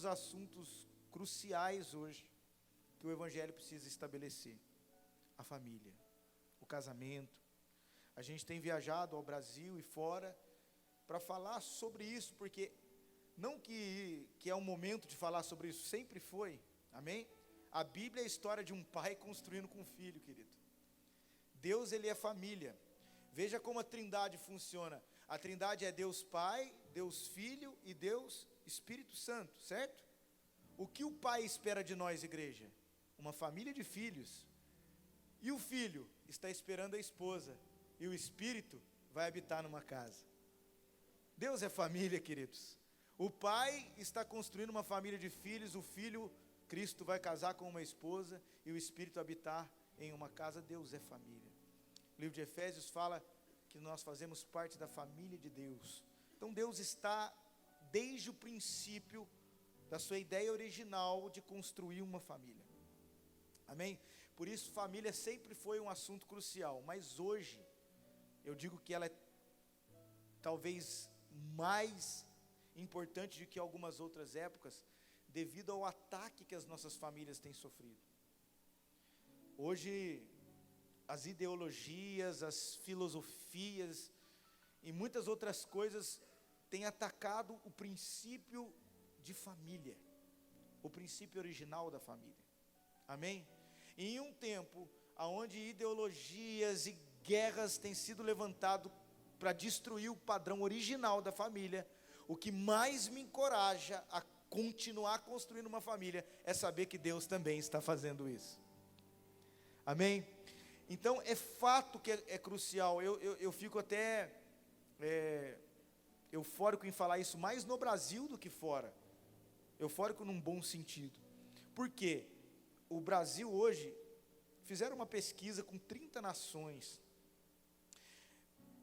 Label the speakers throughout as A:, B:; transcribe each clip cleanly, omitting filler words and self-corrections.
A: dos assuntos cruciais hoje que o Evangelho precisa estabelecer: a família, o casamento. A gente tem viajado ao Brasil e fora para falar sobre isso, porque não que é um momento de falar sobre isso, sempre foi, amém? A Bíblia é a história de um pai construindo com um filho, querido. Deus, ele é família. Veja como a Trindade funciona. A Trindade é Deus Pai, Deus Filho e Deus Espírito Santo, certo? O que o Pai espera de nós, igreja? Uma família de filhos. E o filho está esperando a esposa, e o Espírito vai habitar numa casa. Deus é família, queridos. O Pai está construindo uma família de filhos, o Filho, Cristo, vai casar com uma esposa, e o Espírito habitar em uma casa. Deus é família. O livro de Efésios fala que nós fazemos parte da família de Deus. Então Deus está, desde o princípio da sua ideia original de construir uma família. Amém? Por isso, família sempre foi um assunto crucial, mas hoje, eu digo que ela é talvez mais importante do que algumas outras épocas, devido ao ataque que as nossas famílias têm sofrido. Hoje, as ideologias, as filosofias e muitas outras coisas têm atacado o princípio de família, o princípio original da família. Amém? E em um tempo onde ideologias e guerras têm sido levantado para destruir o padrão original da família, o que mais me encoraja a continuar construindo uma família é saber que Deus também está fazendo isso. Amém? Então é fato que é crucial. Eu fico até eufórico em falar isso, mais no Brasil do que fora. Eufórico num bom sentido. Por quê? O Brasil hoje, fizeram uma pesquisa com 30 nações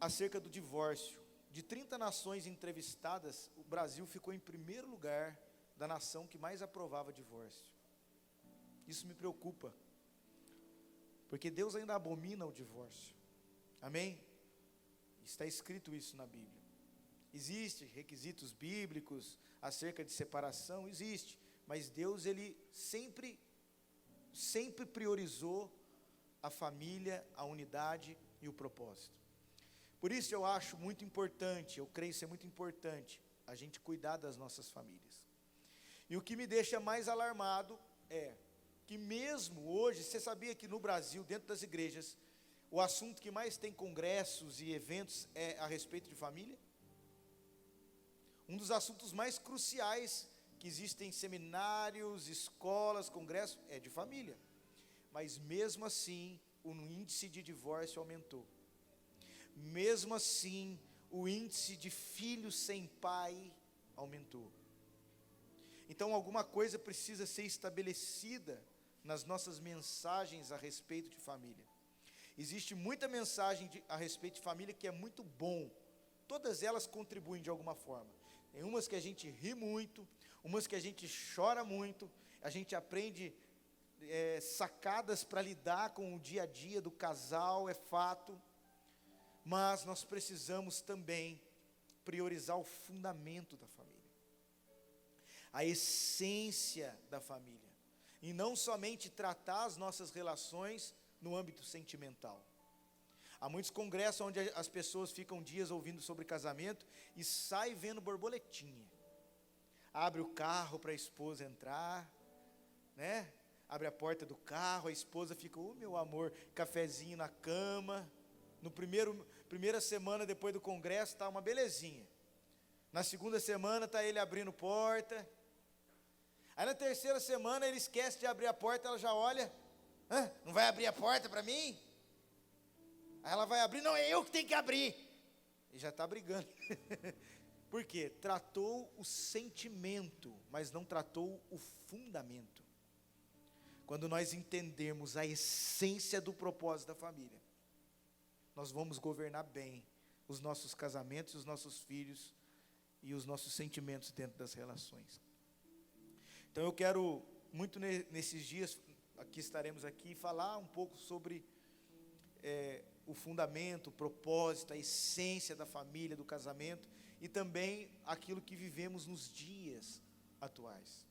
A: acerca do divórcio. De 30 nações entrevistadas, o Brasil ficou em primeiro lugar da nação que mais aprovava divórcio. Isso me preocupa, porque Deus ainda abomina o divórcio. Amém? Está escrito isso na Bíblia. Existem requisitos bíblicos acerca de separação, existe, mas Deus, ele sempre priorizou a família, a unidade e o propósito. Por isso eu acho muito importante, eu creio ser muito importante, a gente cuidar das nossas famílias. E o que me deixa mais alarmado é que mesmo hoje, você sabia que no Brasil, dentro das igrejas, o assunto que mais tem congressos e eventos é a respeito de família? Um dos assuntos mais cruciais que existem seminários, escolas, congressos, é de família. Mas mesmo assim, o índice de divórcio aumentou. Mesmo assim, o índice de filhos sem pai aumentou. Então, alguma coisa precisa ser estabelecida nas nossas mensagens a respeito de família. Existe muita mensagem a respeito de família que é muito bom. Todas elas contribuem de alguma forma. Tem umas que a gente ri muito, umas que a gente chora muito, a gente aprende sacadas para lidar com o dia a dia do casal, é fato. Mas nós precisamos também priorizar o fundamento da família, a essência da família, e não somente tratar as nossas relações no âmbito sentimental. Há muitos congressos onde as pessoas ficam dias ouvindo sobre casamento e saem vendo borboletinha. Abre o carro para a esposa entrar, né? Abre a porta do carro, a esposa fica, meu amor, cafezinho na cama. No primeira semana depois do congresso está uma belezinha. Na segunda semana está ele abrindo porta. Aí na terceira semana ele esquece de abrir a porta, ela já olha, não vai abrir a porta para mim? Aí ela vai abrir, não, é eu que tenho que abrir. E já está brigando. Por quê? Tratou o sentimento, mas não tratou o fundamento. Quando nós entendemos a essência do propósito da família, nós vamos governar bem os nossos casamentos, os nossos filhos e os nossos sentimentos dentro das relações. Então eu quero muito nesses dias, que estaremos aqui, falar um pouco sobre o fundamento, o propósito, a essência da família, do casamento, e também aquilo que vivemos nos dias atuais.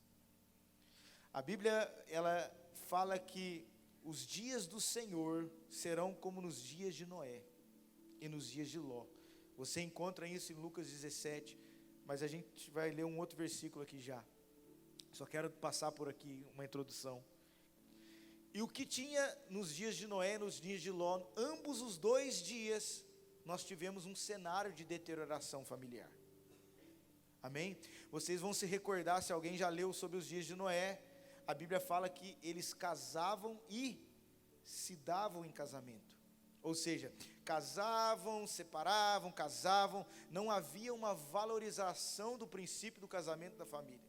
A: A Bíblia, ela fala que os dias do Senhor serão como nos dias de Noé e nos dias de Ló. Você encontra isso em Lucas 17, mas a gente vai ler um outro versículo aqui já. Só quero passar por aqui uma introdução. E o que tinha nos dias de Noé e nos dias de Ló, ambos os dois dias, nós tivemos um cenário de deterioração familiar. Amém? Vocês vão se recordar, se alguém já leu sobre os dias de Noé, a Bíblia fala que eles casavam e se davam em casamento. Ou seja, casavam, separavam, casavam, não havia uma valorização do princípio do casamento da família.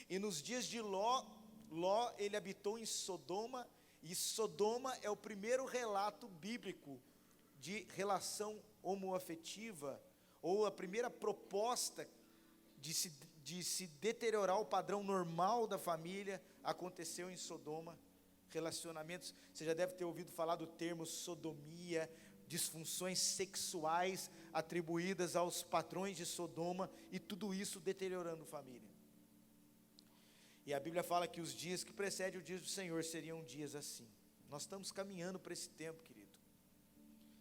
A: E nos dias de Ló, ele habitou em Sodoma, e Sodoma é o primeiro relato bíblico de relação homoafetiva, ou a primeira proposta de se deteriorar o padrão normal da família, aconteceu em Sodoma. Relacionamentos, você já deve ter ouvido falar do termo sodomia, disfunções sexuais atribuídas aos padrões de Sodoma, e tudo isso deteriorando família. E a Bíblia fala que os dias que precedem o dia do Senhor seriam dias assim. Nós estamos caminhando para esse tempo, querido.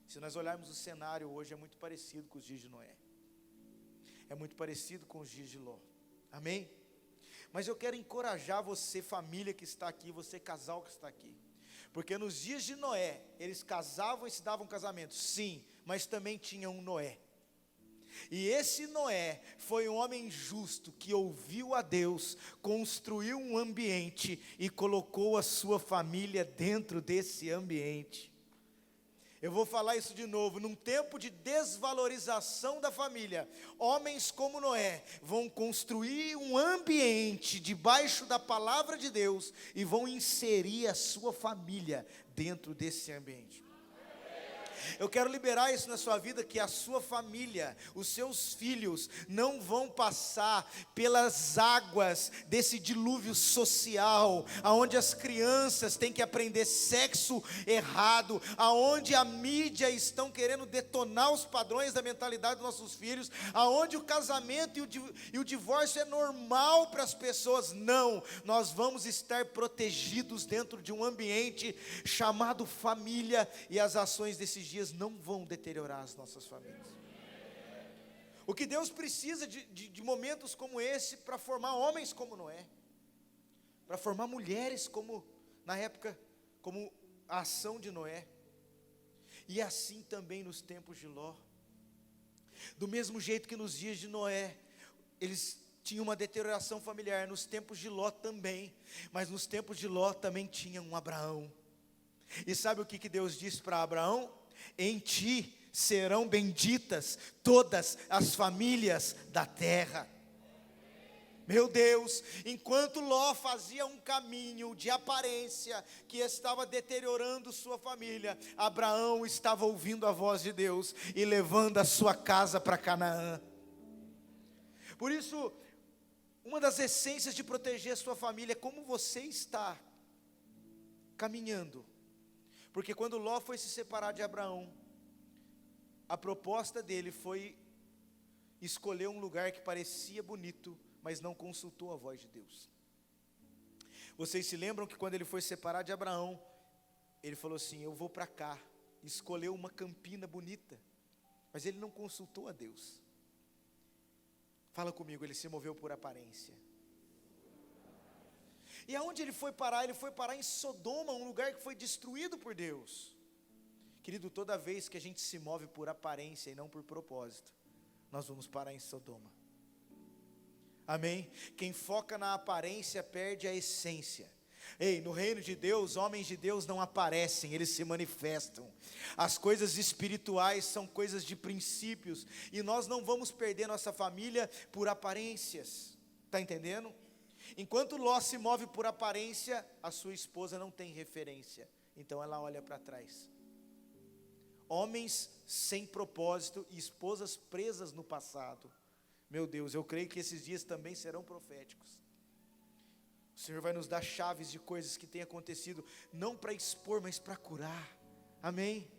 A: Se nós olharmos o cenário hoje, é muito parecido com os dias de Noé. É muito parecido com os dias de Ló. Amém? Mas eu quero encorajar você, família que está aqui, você casal que está aqui. Porque nos dias de Noé, eles casavam e se davam casamento, sim, mas também tinha um Noé. E esse Noé foi um homem justo que ouviu a Deus, construiu um ambiente e colocou a sua família dentro desse ambiente. Eu vou falar isso de novo, num tempo de desvalorização da família, homens como Noé vão construir um ambiente debaixo da palavra de Deus e vão inserir a sua família dentro desse ambiente. Eu quero liberar isso na sua vida, que a sua família, os seus filhos, não vão passar pelas águas desse dilúvio social, aonde as crianças têm que aprender sexo errado, aonde a mídia estão querendo detonar os padrões da mentalidade dos nossos filhos, aonde o casamento e o divórcio é normal para as pessoas. Não, nós vamos estar protegidos dentro de um ambiente chamado família, e as ações desses dias não vão deteriorar as nossas famílias. O que Deus precisa de momentos como esse para formar homens como Noé, para formar mulheres como na época, como a ação de Noé, e assim também nos tempos de Ló. Do mesmo jeito que nos dias de Noé eles tinham uma deterioração familiar, nos tempos de Ló também, mas nos tempos de Ló também tinha um Abraão. E sabe o que Deus disse para Abraão? Em ti serão benditas todas as famílias da terra. Meu Deus, enquanto Ló fazia um caminho de aparência que estava deteriorando sua família, Abraão estava ouvindo a voz de Deus e levando a sua casa para Canaã. Por isso, uma das essências de proteger a sua família é como você está caminhando. Porque quando Ló foi se separar de Abraão, a proposta dele foi escolher um lugar que parecia bonito, mas não consultou a voz de Deus. Vocês se lembram que quando ele foi se separar de Abraão, ele falou assim: eu vou para cá, escolheu uma campina bonita, mas ele não consultou a Deus. Fala comigo, ele se moveu por aparência. E aonde ele foi parar? Ele foi parar em Sodoma, um lugar que foi destruído por Deus. Querido, toda vez que a gente se move por aparência e não por propósito, nós vamos parar em Sodoma. Amém? Quem foca na aparência perde a essência. Ei, no reino de Deus, homens de Deus não aparecem, eles se manifestam. As coisas espirituais são coisas de princípios, e nós não vamos perder nossa família por aparências. Está entendendo? Enquanto Ló se move por aparência, a sua esposa não tem referência, então ela olha para trás. Homens sem propósito e esposas presas no passado. Meu Deus, eu creio que esses dias também serão proféticos. O Senhor vai nos dar chaves de coisas que têm acontecido, não para expor, mas para curar. Amém?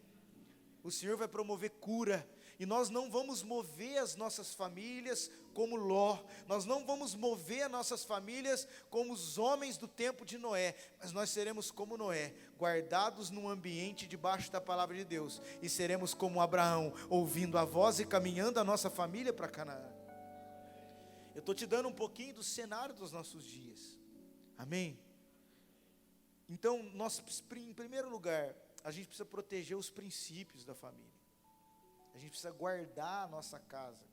A: O Senhor vai promover cura, E nós não vamos mover as nossas famílias como Ló, nós não vamos mover as nossas famílias como os homens do tempo de Noé, mas nós seremos como Noé, guardados num ambiente debaixo da palavra de Deus, e seremos como Abraão, ouvindo a voz e caminhando a nossa família para Canaã. Eu estou te dando um pouquinho do cenário dos nossos dias, amém? Então, em primeiro lugar, a gente precisa proteger os princípios da família. A gente precisa guardar a nossa casa,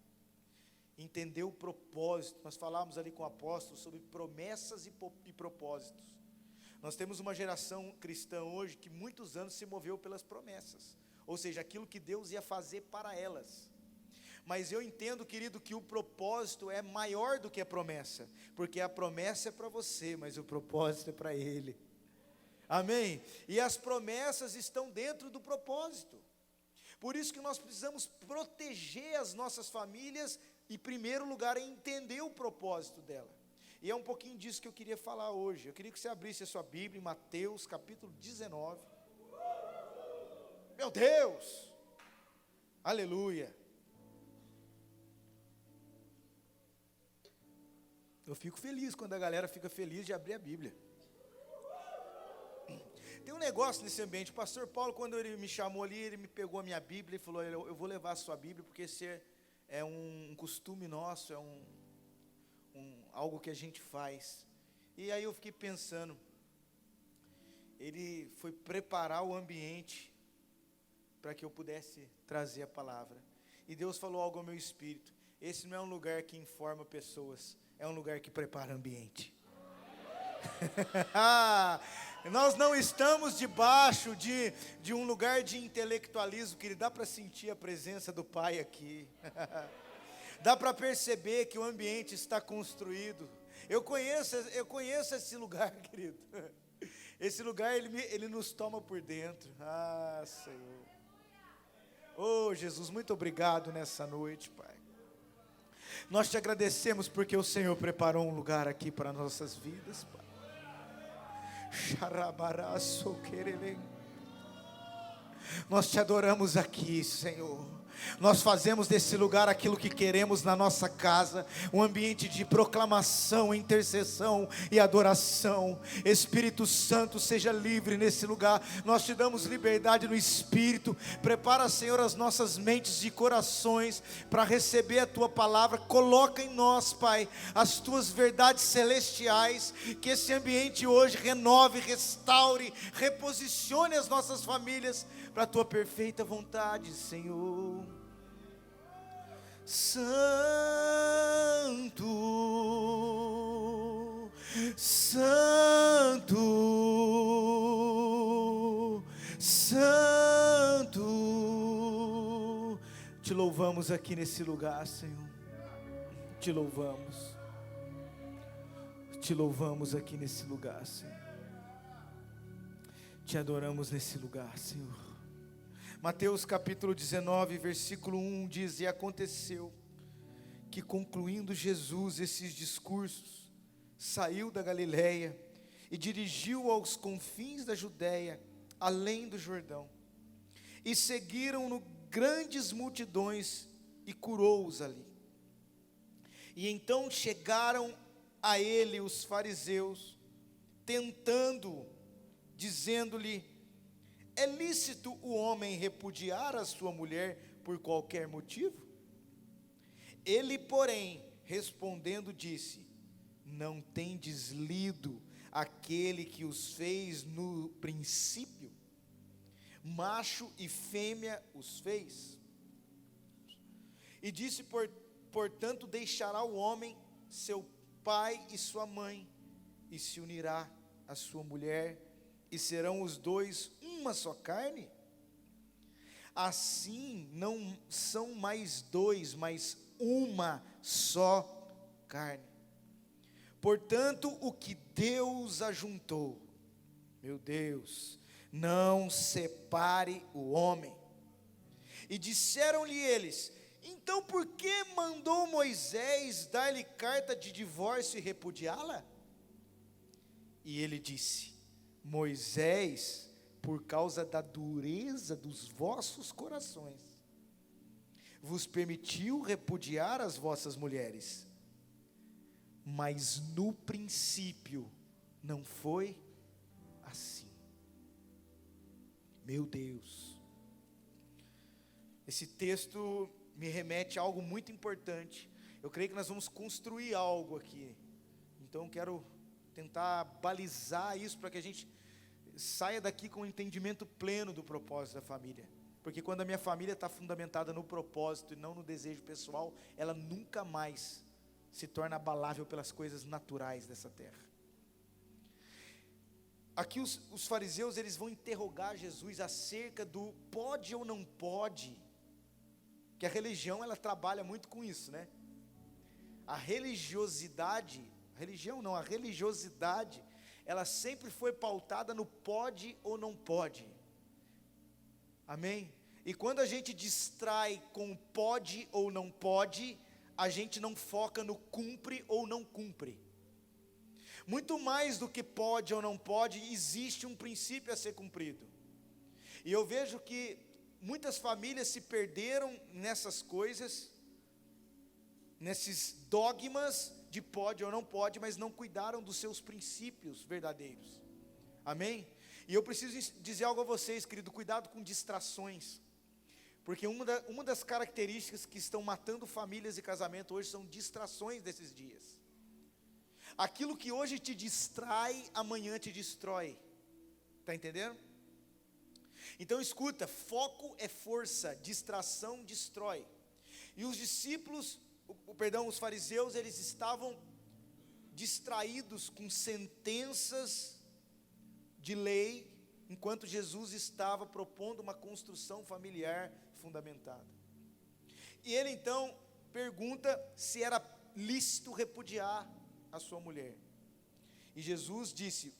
A: entender o propósito. Nós falávamos ali com o apóstolo sobre promessas e propósitos. Nós temos uma geração cristã hoje que muitos anos se moveu pelas promessas, ou seja, aquilo que Deus ia fazer para elas. Mas eu entendo, querido, que o propósito é maior do que a promessa, porque a promessa é para você, mas o propósito é para Ele. Amém? E as promessas estão dentro do propósito. Por isso que nós precisamos proteger as nossas famílias, em primeiro lugar, entender o propósito dela. E é um pouquinho disso que eu queria falar hoje. Eu queria que você abrisse a sua Bíblia em Mateus capítulo 19. Meu Deus! Aleluia! Eu fico feliz quando a galera fica feliz de abrir a Bíblia. Tem um negócio nesse ambiente. O pastor Paulo, quando ele me chamou ali, ele me pegou a minha Bíblia e falou: eu vou levar a sua Bíblia, porque esse é um costume nosso, é algo que a gente faz. E aí eu fiquei pensando, ele foi preparar o ambiente para que eu pudesse trazer a palavra. E Deus falou algo ao meu espírito: esse não é um lugar que informa pessoas, é um lugar que prepara ambiente. Nós não estamos debaixo de um lugar de intelectualismo, que dá para sentir a presença do Pai aqui. Dá para perceber que o ambiente está construído. Eu conheço esse lugar, querido. Esse lugar, ele nos toma por dentro. Senhor. Oh, Jesus, muito obrigado nessa noite, Pai. Nós te agradecemos porque o Senhor preparou um lugar aqui para nossas vidas, Pai. Nós te adoramos aqui, Senhor. Nós fazemos desse lugar aquilo que queremos na nossa casa, um ambiente de proclamação, intercessão e adoração. Espírito Santo, seja livre nesse lugar. Nós te damos liberdade no Espírito. Prepara, Senhor, as nossas mentes e corações para receber a Tua palavra. Coloca em nós, Pai, as Tuas verdades celestiais. Que esse ambiente hoje renove, restaure, reposicione as nossas famílias para a Tua perfeita vontade, Senhor. Santo, Santo, Santo, te louvamos aqui nesse lugar, Senhor. Te louvamos aqui nesse lugar, Senhor. Te adoramos nesse lugar, Senhor. Mateus capítulo 19, versículo 1 diz: e aconteceu que, concluindo Jesus esses discursos, saiu da Galileia e dirigiu aos confins da Judéia, além do Jordão, e seguiram-no grandes multidões, e curou-os ali. E então chegaram a ele os fariseus, tentando-o, dizendo-lhe: é lícito o homem repudiar a sua mulher por qualquer motivo? Ele, porém, respondendo, disse: não tendes lido aquele que os fez no princípio? Macho e fêmea os fez. E disse, portanto, deixará o homem seu pai e sua mãe, e se unirá à sua mulher, e serão os dois uma só carne? Assim não são mais dois, mas uma só carne. Portanto, o que Deus ajuntou, meu Deus, não separe o homem. E disseram-lhe eles: então por que mandou Moisés dar-lhe carta de divórcio e repudiá-la? E ele disse: Moisés, por causa da dureza dos vossos corações, vos permitiu repudiar as vossas mulheres, mas no princípio não foi assim. Meu Deus, esse texto me remete a algo muito importante. Eu creio que nós vamos construir algo aqui, então quero tentar balizar isso para que a gente saia daqui com um entendimento pleno do propósito da família. Porque quando a minha família está fundamentada no propósito e não no desejo pessoal, ela nunca mais se torna abalável pelas coisas naturais dessa terra. Aqui os fariseus, eles vão interrogar Jesus acerca do pode ou não pode, que a religião, ela trabalha muito com isso, né? A religiosidade, ela sempre foi pautada no pode ou não pode. Amém? E quando a gente distrai com pode ou não pode, a gente não foca no cumpre ou não cumpre. Muito mais do que pode ou não pode, existe um princípio a ser cumprido. E eu vejo que muitas famílias se perderam nessas coisas, nesses dogmas de pode ou não pode, mas não cuidaram dos seus princípios verdadeiros. Amém? E eu preciso dizer algo a vocês, querido, cuidado com distrações, porque uma das características que estão matando famílias e casamento hoje são distrações desses dias. Aquilo que hoje te distrai, amanhã te destrói. Está entendendo? Então escuta, foco é força, distração destrói. E os discípulos, os fariseus, eles estavam distraídos com sentenças de lei, enquanto Jesus estava propondo uma construção familiar fundamentada. E ele então pergunta se era lícito repudiar a sua mulher. E Jesus disse,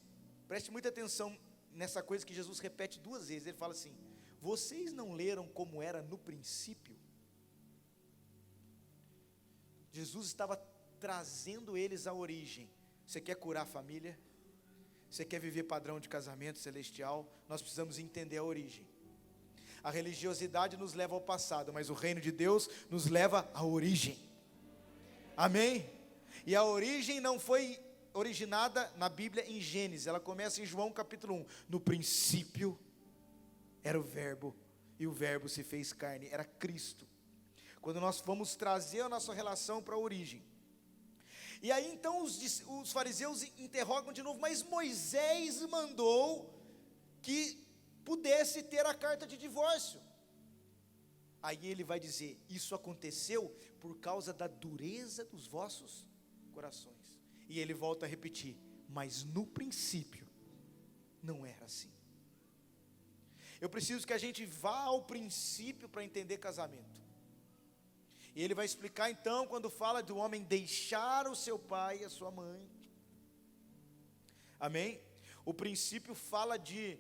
A: preste muita atenção nessa coisa que Jesus repete 2 vezes, ele fala assim: vocês não leram como era no princípio? Jesus estava trazendo eles à origem. Você quer curar a família? Você quer viver padrão de casamento celestial? Nós precisamos entender a origem. A religiosidade nos leva ao passado, mas o reino de Deus nos leva à origem. Amém? E a origem não foi originada na Bíblia em Gênesis, ela começa em João capítulo 1. No princípio era o verbo, e o verbo se fez carne, era Cristo. Quando nós vamos trazer a nossa relação para a origem. E aí então os fariseus interrogam de novo, mas Moisés mandou que pudesse ter a carta de divórcio. Aí ele vai dizer, isso aconteceu por causa da dureza dos vossos corações. E ele volta a repetir, mas no princípio não era assim. Eu preciso que a gente vá ao princípio para entender casamento. E ele vai explicar então, quando fala do homem deixar o seu pai e a sua mãe. Amém? O princípio fala de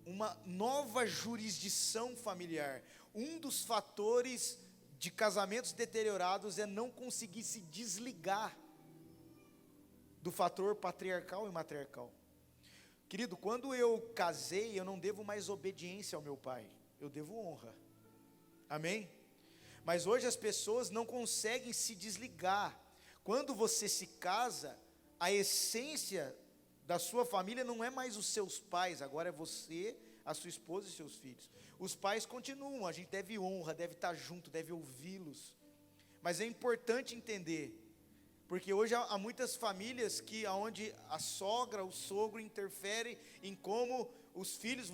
A: uma nova jurisdição familiar. Um dos fatores de casamentos deteriorados é não conseguir se desligar do fator patriarcal e matriarcal. Querido, quando eu casei, eu não devo mais obediência ao meu pai, eu devo honra. Amém? Mas hoje as pessoas não conseguem se desligar. Quando você se casa, a essência da sua família não é mais os seus pais, agora é você, a sua esposa e seus filhos. Os pais continuam, a gente deve honra, deve estar junto, deve ouvi-los. Mas é importante entender, porque hoje há muitas famílias que onde a sogra, o sogro interfere em como os filhos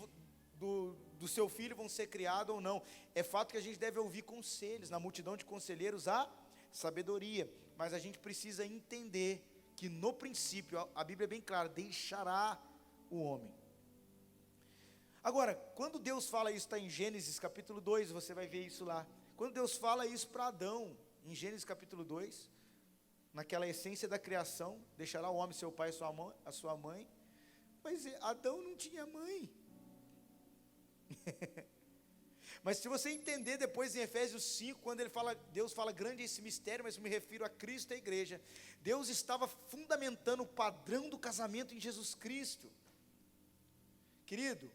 A: do seu filho vão ser criados ou não. É fato que a gente deve ouvir conselhos, na multidão de conselheiros há sabedoria, mas a gente precisa entender que no princípio, a Bíblia é bem clara, deixará o homem. Agora, quando Deus fala isso, está em Gênesis capítulo 2, você vai ver isso lá. Quando Deus fala isso para Adão, em Gênesis capítulo 2, naquela essência da criação, deixará o homem seu pai e a sua mãe, mas Adão não tinha mãe. Mas se você entender depois em Efésios 5, quando Deus fala grande é esse mistério, mas me refiro a Cristo e a igreja. Deus estava fundamentando o padrão do casamento em Jesus Cristo. Querido,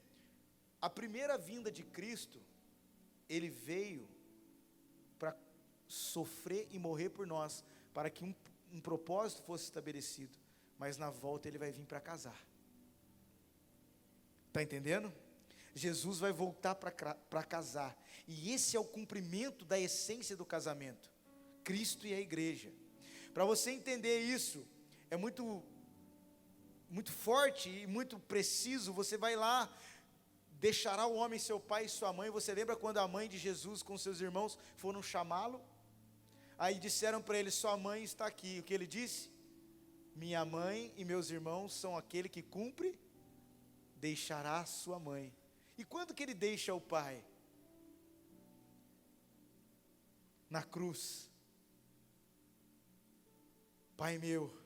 A: a primeira vinda de Cristo, Ele veio para sofrer e morrer por nós, para que um propósito fosse estabelecido, mas na volta ele vai vir para casar. Está entendendo? Jesus vai voltar para casar, e esse é o cumprimento da essência do casamento, Cristo e a igreja. Para você entender isso, é muito forte e muito preciso. Você vai lá, deixará o homem seu pai e sua mãe. Você lembra quando a mãe de Jesus com seus irmãos foram chamá-lo? Aí disseram para ele, sua mãe está aqui. O que ele disse? Minha mãe e meus irmãos são aquele que cumpre, deixará sua mãe. E quando que ele deixa o pai? Na cruz. Pai meu,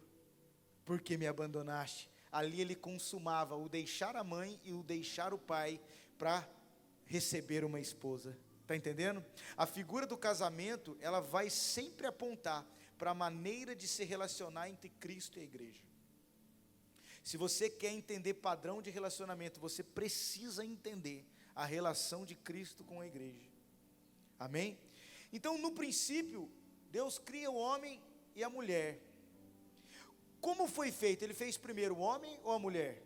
A: por que me abandonaste? Ali ele consumava o deixar a mãe e o deixar o pai para receber uma esposa. Está entendendo? A figura do casamento, ela vai sempre apontar para a maneira de se relacionar entre Cristo e a igreja. Se você quer entender padrão de relacionamento, você precisa entender a relação de Cristo com a igreja. Amém? Então, no princípio, Deus cria o homem e a mulher. Como foi feito? Ele fez primeiro o homem ou a mulher?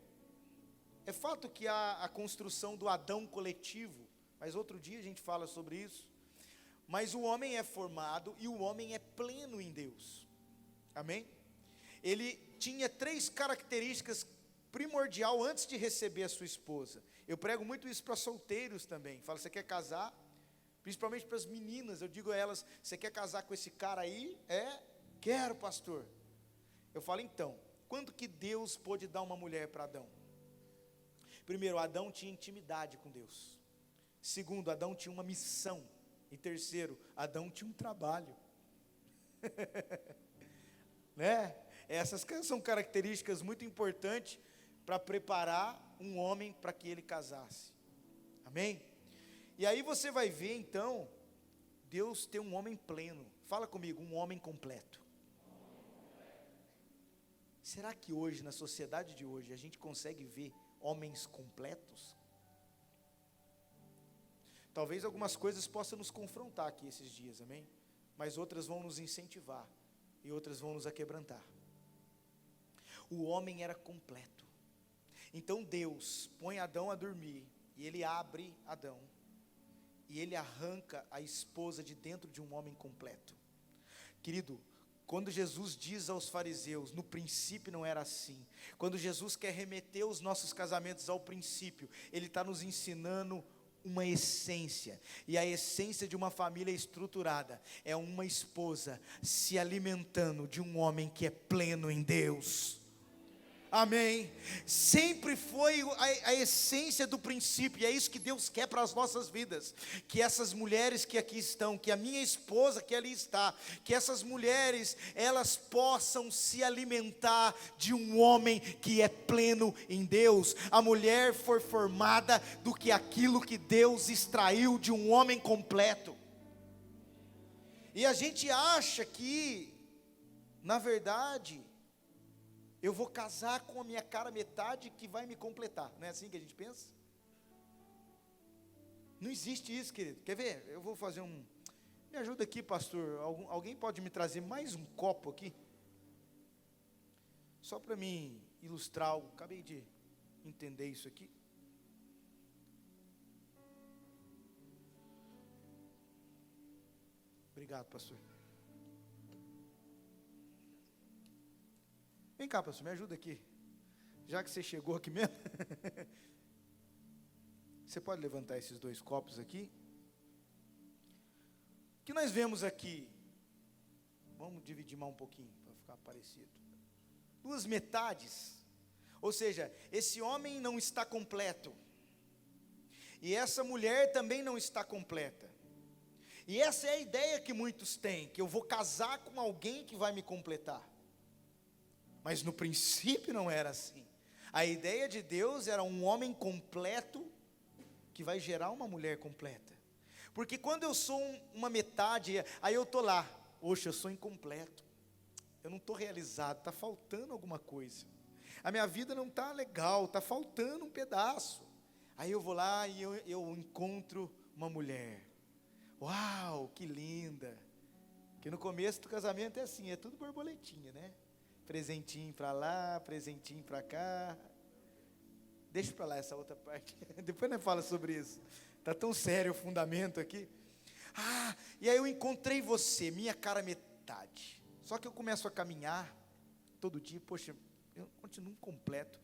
A: É fato que há a construção do Adão coletivo, mas outro dia a gente fala sobre isso. Mas o homem é formado e o homem é pleno em Deus. Amém? Ele tinha 3 características primordiais antes de receber a sua esposa. Eu prego muito isso para solteiros também. Falo, você quer casar? Principalmente para as meninas, eu digo a elas, você quer casar com esse cara aí? Quero, pastor. Eu falo, então, quando que Deus pôde dar uma mulher para Adão? Primeiro, Adão tinha intimidade com Deus. Segundo, Adão tinha uma missão. E terceiro, Adão tinha um trabalho. Né? Essas são características muito importantes para preparar um homem para que ele casasse. Amém? E aí você vai ver então, Deus tem um homem pleno. Fala comigo, um homem completo. Será que hoje, na sociedade de hoje, a gente consegue ver homens completos? Talvez algumas coisas possam nos confrontar aqui esses dias, amém? Mas outras vão nos incentivar, e outras vão nos aquebrantar. O homem era completo. Então Deus põe Adão a dormir, e ele abre Adão, e ele arranca a esposa de dentro de um homem completo. Querido, quando Jesus diz aos fariseus, no princípio não era assim. Quando Jesus quer remeter os nossos casamentos ao princípio, Ele está nos ensinando uma essência. E a essência de uma família estruturada é uma esposa se alimentando de um homem que é pleno em Deus. Amém? Sempre foi a essência do princípio, e é isso que Deus quer para as nossas vidas, que essas mulheres que aqui estão, que a minha esposa que ali está, que essas mulheres, elas possam se alimentar de um homem que é pleno em Deus. A mulher foi formada do que aquilo que Deus extraiu de um homem completo, e a gente acha que, na verdade, eu vou casar com a minha cara metade que vai me completar. Não é assim que a gente pensa? Não existe isso, querido. Quer ver? Eu vou fazer um... Me ajuda aqui, pastor. Alguém pode me trazer mais um copo aqui? Só para mim ilustrar algo. Acabei de entender isso aqui. Obrigado, pastor. Vem cá, pastor, me ajuda aqui. Já que você chegou aqui mesmo. Você pode levantar esses 2 copos aqui? O que nós vemos aqui? Vamos dividir mais um pouquinho, para ficar parecido. 2 metades. Ou seja, esse homem não está completo. E essa mulher também não está completa. E essa é a ideia que muitos têm, que eu vou casar com alguém que vai me completar. Mas no princípio não era assim. A ideia de Deus era um homem completo que vai gerar uma mulher completa. Porque quando eu sou uma metade, aí eu estou lá, oxe, eu sou incompleto, eu não estou realizado, está faltando alguma coisa, a minha vida não está legal, está faltando um pedaço. Aí eu vou lá e eu encontro uma mulher, uau, que linda, Porque no começo do casamento é assim, é tudo borboletinha, né? Presentinho para lá, presentinho para cá. Deixa para lá essa outra parte. Depois nós fala sobre isso. Tá tão sério o fundamento aqui. E aí eu encontrei você, minha cara metade. Só que eu começo a caminhar todo dia, poxa, eu continuo incompleto.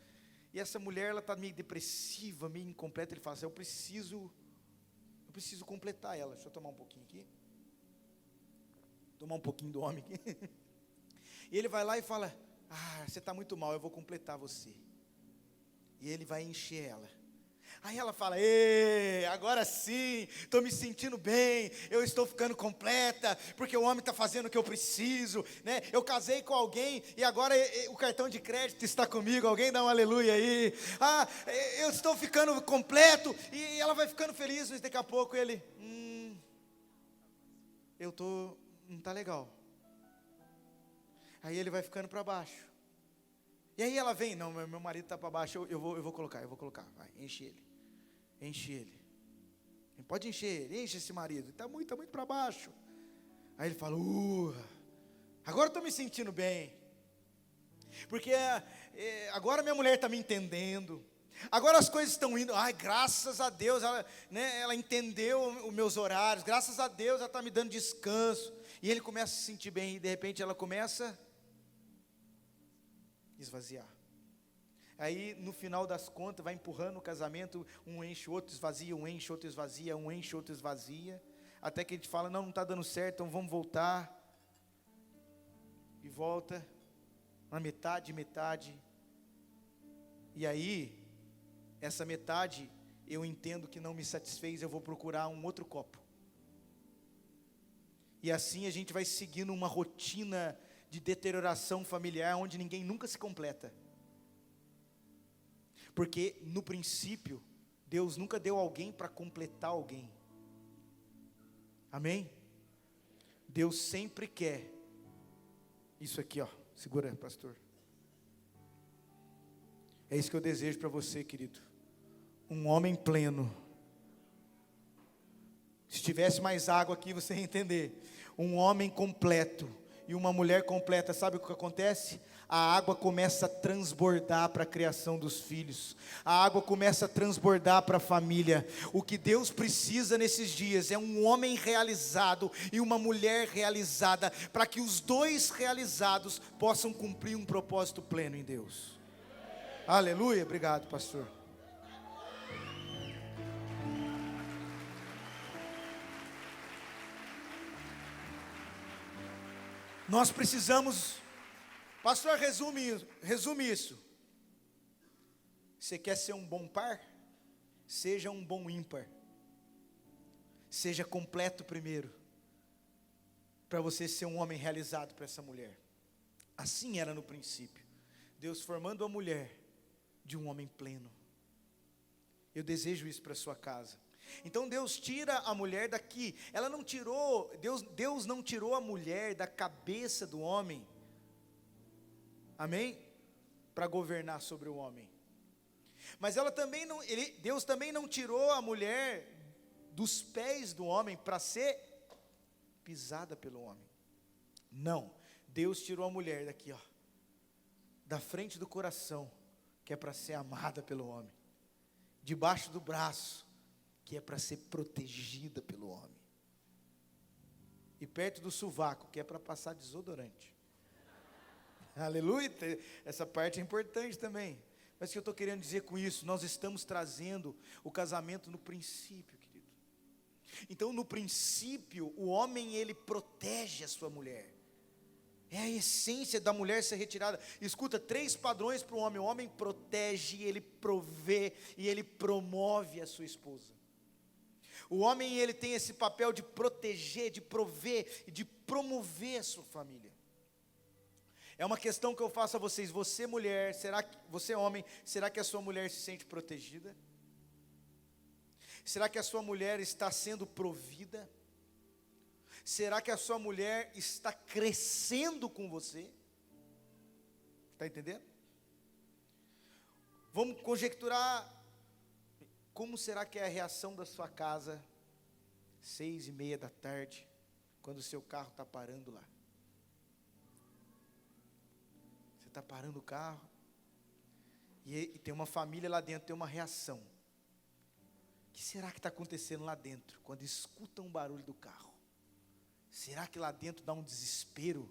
A: E essa mulher, ela está meio depressiva, meio incompleta. Ele fala assim, eu preciso completar ela. Deixa eu tomar um pouquinho aqui. Tomar um pouquinho do homem aqui. E ele vai lá e fala, você está muito mal, eu vou completar você. E ele vai encher ela. Aí ela fala, agora sim, estou me sentindo bem, eu estou ficando completa, porque o homem está fazendo o que eu preciso, né? Eu casei com alguém e agora o cartão de crédito está comigo, alguém dá um aleluia aí. Eu estou ficando completo, e ela vai ficando feliz, mas daqui a pouco ele, não está legal. Aí ele vai ficando para baixo. E aí ela vem, não, meu marido está para baixo, eu vou colocar, vai, enche ele. Pode encher ele, enche esse marido, está muito para baixo. Aí ele fala, agora estou me sentindo bem, porque agora minha mulher está me entendendo, agora as coisas estão indo, graças a Deus, ela entendeu os meus horários, graças a Deus ela está me dando descanso. E ele começa a se sentir bem, e de repente ela começa a esvaziar. Aí no final das contas vai empurrando o casamento, um enche, outro esvazia, um enche, outro esvazia, um enche, outro esvazia, até que a gente fala, não está dando certo, então vamos voltar. E volta na metade. E aí, essa metade, eu entendo que não me satisfez, eu vou procurar um outro copo. E assim a gente vai seguindo uma rotina de deterioração familiar, onde ninguém nunca se completa. Porque no princípio, Deus nunca deu alguém para completar alguém. Amém? Deus sempre quer. Isso aqui, segura, pastor. É isso que eu desejo para você, querido. Um homem pleno. Se tivesse mais água aqui, você ia entender. Um homem completo e uma mulher completa, sabe o que acontece? A água começa a transbordar para a criação dos filhos, a água começa a transbordar para a família. O que Deus precisa nesses dias é um homem realizado e uma mulher realizada, para que os dois realizados possam cumprir um propósito pleno em Deus. Aleluia, obrigado, pastor. Nós precisamos, pastor, resume isso. Você quer ser um bom par? Seja um bom ímpar. Seja completo primeiro, para você ser um homem realizado para essa mulher. Assim era no princípio, Deus formando a mulher de um homem pleno. Eu desejo isso para a sua casa. Então Deus tira a mulher daqui. Ela não tirou, Deus não tirou a mulher da cabeça do homem. Amém? Para governar sobre o homem. Mas ela também não, Deus também não tirou a mulher dos pés do homem para ser pisada pelo homem. Não, Deus tirou a mulher daqui, da frente do coração, que é para ser amada pelo homem, debaixo do braço, que é para ser protegida pelo homem, e perto do sovaco, que é para passar desodorante. Aleluia, essa parte é importante também. Mas o que eu estou querendo dizer com isso? Nós estamos trazendo o casamento no princípio, querido. Então no princípio, o homem ele protege a sua mulher. É a essência da mulher ser retirada. Escuta, 3 padrões para o homem. O homem protege, ele provê e ele promove a sua esposa. O homem ele tem esse papel de proteger, de prover e de promover a sua família. É uma questão que eu faço a vocês. Você mulher, você homem, será que a sua mulher se sente protegida? Será que a sua mulher está sendo provida? Será que a sua mulher está crescendo com você? Está entendendo? Vamos conjecturar. Como será que é a reação da sua casa, 6:30 da tarde, quando o seu carro está parando lá. Você está parando o carro, e tem uma família lá dentro, tem uma reação. O que será que está acontecendo lá dentro, quando escutam o barulho do carro? Será que lá dentro dá um desespero?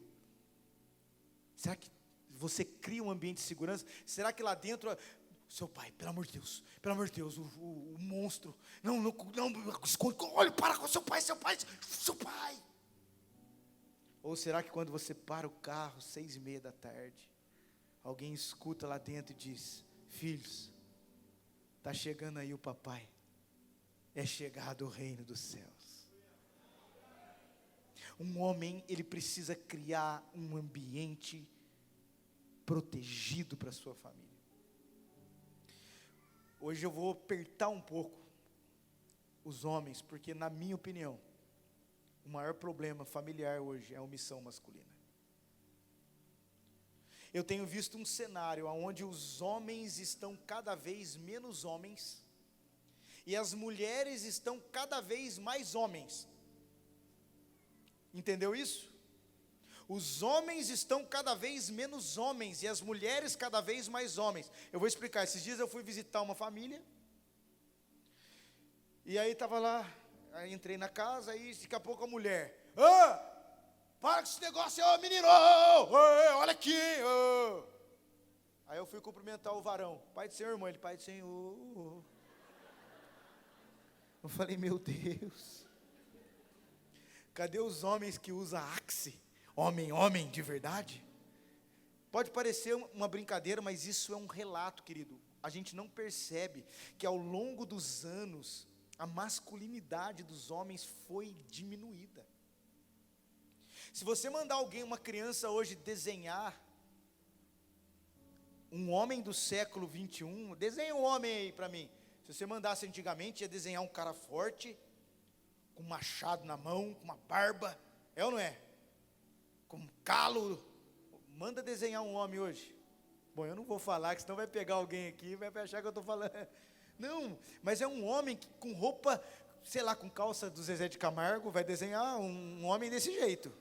A: Será que você cria um ambiente de segurança? Será que lá dentro, seu pai, pelo amor de Deus, o monstro, não, esconde, olha, para com seu pai. Ou será que quando você para o carro, 6:30, alguém escuta lá dentro e diz: filhos, está chegando aí o papai, é chegado o reino dos céus. Um homem, ele precisa criar um ambiente protegido para a sua família. Hoje eu vou apertar um pouco os homens, porque na minha opinião, o maior problema familiar hoje é a omissão masculina. Eu tenho visto um cenário onde os homens estão cada vez menos homens, e as mulheres estão cada vez mais homens. Entendeu isso? Os homens estão cada vez menos homens, e as mulheres cada vez mais homens. Eu vou explicar. Esses dias eu fui visitar uma família, e aí estava lá, aí entrei na casa, e daqui a pouco a mulher: para com esse negócio, menino, olha aqui. Aí eu fui cumprimentar o varão: pai do Senhor, irmão. Ele: pai do Senhor. Eu falei: meu Deus, cadê os homens que usam Axe? Homem de verdade? Pode parecer uma brincadeira, mas isso é um relato, querido. A gente não percebe que ao longo dos anos, a masculinidade dos homens foi diminuída. Se você mandar uma criança hoje desenhar um homem do século 21, desenha um homem aí para mim. Se você mandasse antigamente, ia desenhar um cara forte, com um machado na mão, com uma barba, é ou não é? Com um calo. Manda desenhar um homem hoje. Bom, eu não vou falar, que senão vai pegar alguém aqui e vai achar que eu estou falando. Não, mas é um homem com roupa, sei lá, com calça do Zezé de Camargo, vai desenhar um homem desse jeito.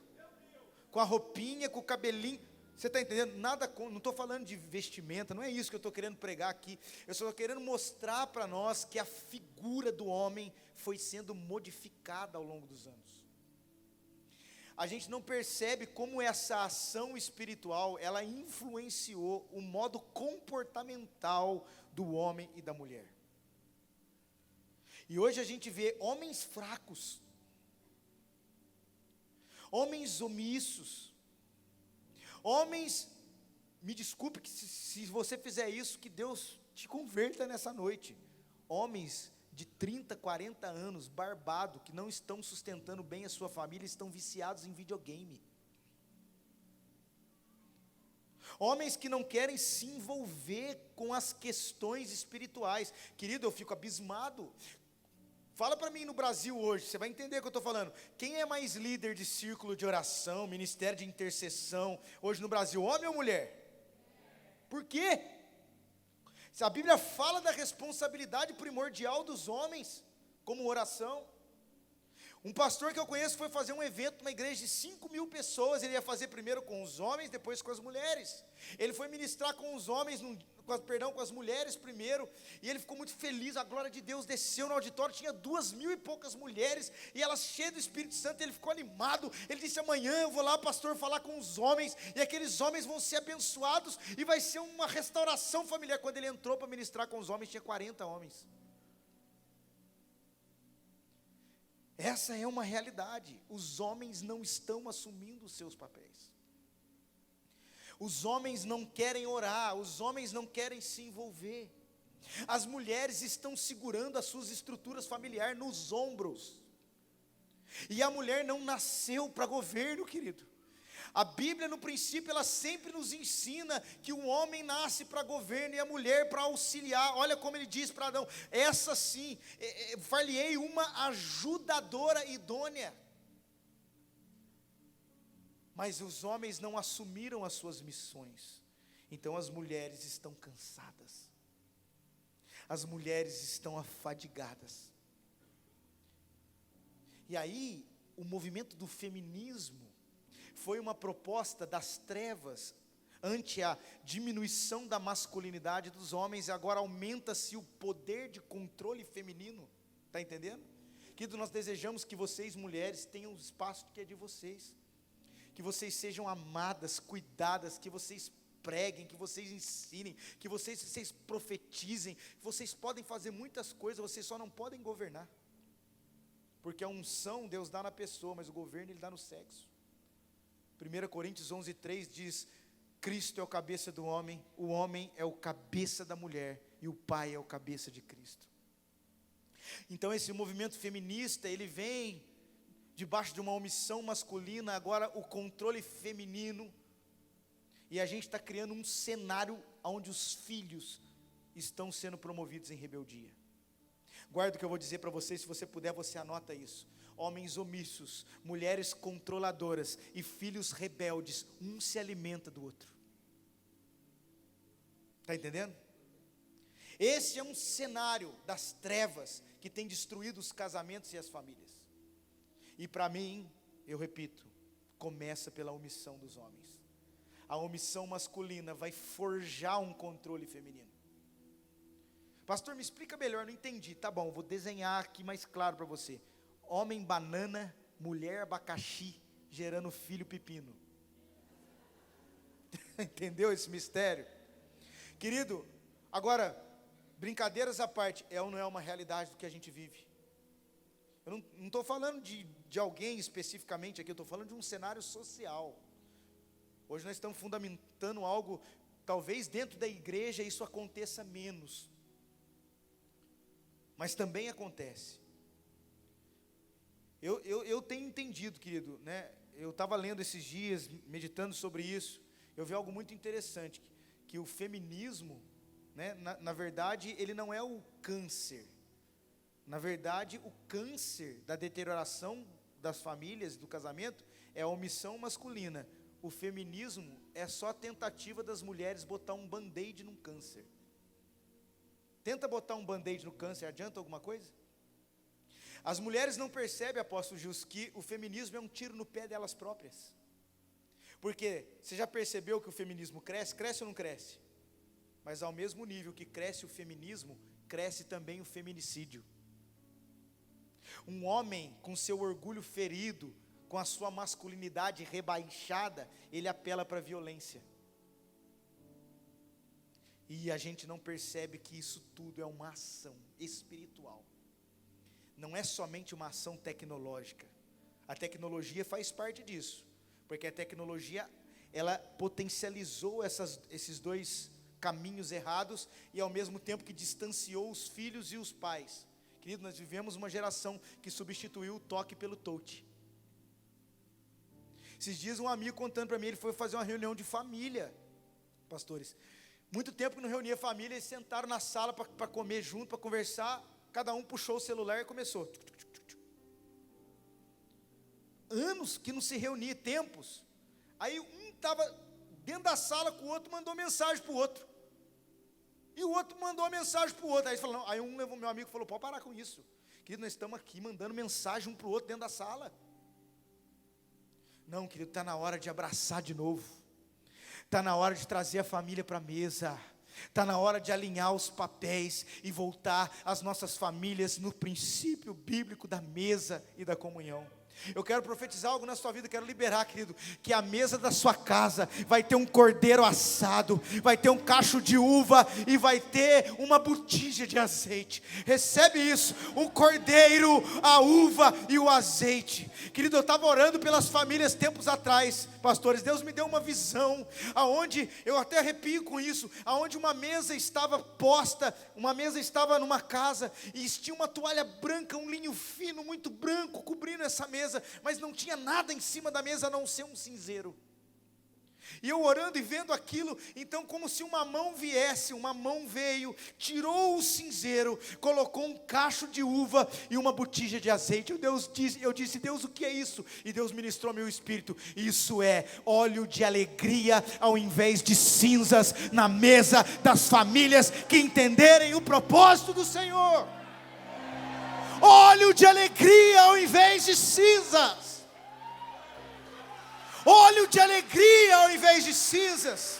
A: Com a roupinha, com o cabelinho. Você está entendendo? Nada, não estou falando de vestimenta, não é isso que eu estou querendo pregar aqui. Eu só estou querendo mostrar para nós que a figura do homem foi sendo modificada ao longo dos anos. A gente não percebe como essa ação espiritual, ela influenciou o modo comportamental do homem e da mulher. E hoje a gente vê homens fracos, homens omissos, homens, me desculpe que se você fizer isso, que Deus te converta nessa noite. Homens de 30, 40 anos, barbado, que não estão sustentando bem a sua família, estão viciados em videogame. Homens que não querem se envolver com as questões espirituais. Querido, eu fico abismado. Fala para mim no Brasil hoje, você vai entender o que eu estou falando. Quem é mais líder de círculo de oração, ministério de intercessão, hoje no Brasil, homem ou mulher? Por quê? Se a Bíblia fala da responsabilidade primordial dos homens, como oração. Um pastor que eu conheço foi fazer um evento numa igreja de 5.000 pessoas, ele ia fazer primeiro com os homens, depois com as mulheres. Ele foi ministrar com os homens, com as mulheres primeiro, e ele ficou muito feliz, a glória de Deus desceu no auditório, tinha 2.000 e poucas mulheres, e elas cheias do Espírito Santo, ele ficou animado, ele disse: amanhã eu vou lá, pastor, falar com os homens, e aqueles homens vão ser abençoados, e vai ser uma restauração familiar. Quando ele entrou para ministrar com os homens, tinha 40 homens. Essa é uma realidade. Os homens não estão assumindo os seus papéis. Os homens não querem orar, os homens não querem se envolver. As mulheres estão segurando as suas estruturas familiares nos ombros. E a mulher não nasceu para governo, querido. A Bíblia, no princípio, ela sempre nos ensina que o homem nasce para governo e a mulher para auxiliar. Olha como ele diz para Adão: essa sim, far-lhe-ei uma ajudadora idônea. Mas os homens não assumiram as suas missões. Então as mulheres estão cansadas. As mulheres estão afadigadas. E aí, o movimento do feminismo foi uma proposta das trevas ante a diminuição da masculinidade dos homens, e agora aumenta-se o poder de controle feminino. Está entendendo? Querido, nós desejamos que vocês, mulheres, tenham o espaço que é de vocês, que vocês sejam amadas, cuidadas, que vocês preguem, que vocês ensinem, que vocês profetizem. Vocês podem fazer muitas coisas, vocês só não podem governar, porque a unção Deus dá na pessoa, mas o governo Ele dá no sexo. 1 Coríntios 11:3 diz: Cristo é o cabeça do homem, o homem é o cabeça da mulher, e o pai é o cabeça de Cristo. Então esse movimento feminista, ele vem debaixo de uma omissão masculina, agora o controle feminino, e a gente está criando um cenário onde os filhos estão sendo promovidos em rebeldia. Guarda o que eu vou dizer para você, se você puder, você anota isso. Homens omissos, mulheres controladoras e filhos rebeldes, um se alimenta do outro. Está entendendo? Esse é um cenário das trevas que tem destruído os casamentos e as famílias. E para mim, eu repito, começa pela omissão dos homens. A omissão masculina vai forjar um controle feminino. Pastor, me explica melhor, não entendi. Tá bom, vou desenhar aqui mais claro para você. Homem banana, mulher abacaxi, gerando filho pepino. Entendeu esse mistério? Querido, agora, brincadeiras à parte, é ou não é uma realidade do que a gente vive? Eu não estou falando de alguém especificamente aqui, eu estou falando de um cenário social. Hoje nós estamos fundamentando algo, talvez dentro da igreja isso aconteça menos, mas também acontece. Eu tenho entendido, querido, né? Eu estava lendo esses dias, meditando sobre isso, eu vi algo muito interessante, que o feminismo, né, na verdade, ele não é o câncer. Na verdade, o câncer da deterioração das famílias, do casamento, é a omissão masculina. O feminismo é só a tentativa das mulheres botar um band-aid num câncer. Tenta botar um band-aid no câncer, adianta alguma coisa? As mulheres não percebem, apóstolo Gilson, que o feminismo é um tiro no pé delas próprias. Porque você já percebeu que o feminismo cresce? Cresce ou não cresce? Mas ao mesmo nível que cresce o feminismo, cresce também o feminicídio. Um homem com seu orgulho ferido, com a sua masculinidade rebaixada, ele apela para a violência. E a gente não percebe que isso tudo é uma ação espiritual. Não é somente uma ação tecnológica. A tecnologia faz parte disso, porque a tecnologia, ela potencializou esses dois caminhos errados, e ao mesmo tempo que distanciou os filhos e os pais. Querido, nós vivemos uma geração que substituiu o toque pelo touch. Esses dias um amigo contando para mim, ele foi fazer uma reunião de família, pastores. Muito tempo que não reunia a família, eles sentaram na sala para comer junto, para conversar, cada um puxou o celular e começou. Anos que não se reunia, tempos. Aí um estava dentro da sala com o outro, mandou mensagem para o outro. E o outro mandou mensagem para o outro. Aí, falou, não. Aí meu amigo falou, pode parar com isso. Querido, nós estamos aqui mandando mensagem um para o outro dentro da sala. Não, querido, está na hora de abraçar de novo. Está na hora de trazer a família para a mesa. Está na hora de alinhar os papéis e voltar as nossas famílias no princípio bíblico da mesa e da comunhão. Eu quero profetizar algo na sua vida, quero liberar, querido, que a mesa da sua casa vai ter um cordeiro assado, vai ter um cacho de uva e vai ter uma botija de azeite. Recebe isso, um cordeiro, a uva e o azeite. Querido, eu estava orando pelas famílias tempos atrás, pastores, Deus me deu uma visão, aonde, eu até arrepio com isso, aonde uma mesa estava posta, uma mesa estava numa casa, e tinha uma toalha branca, um linho fino, muito branco, cobrindo essa mesa, mas não tinha nada em cima da mesa a não ser um cinzeiro. E eu orando e vendo aquilo, então como se uma mão viesse, uma mão veio, tirou o cinzeiro, colocou um cacho de uva e uma botija de azeite. Eu disse, Deus, o que é isso? E Deus ministrou meu espírito, isso é óleo de alegria ao invés de cinzas na mesa das famílias que entenderem o propósito do Senhor. Óleo de alegria ao invés de cinzas. óleo de alegria ao invés de cinzas.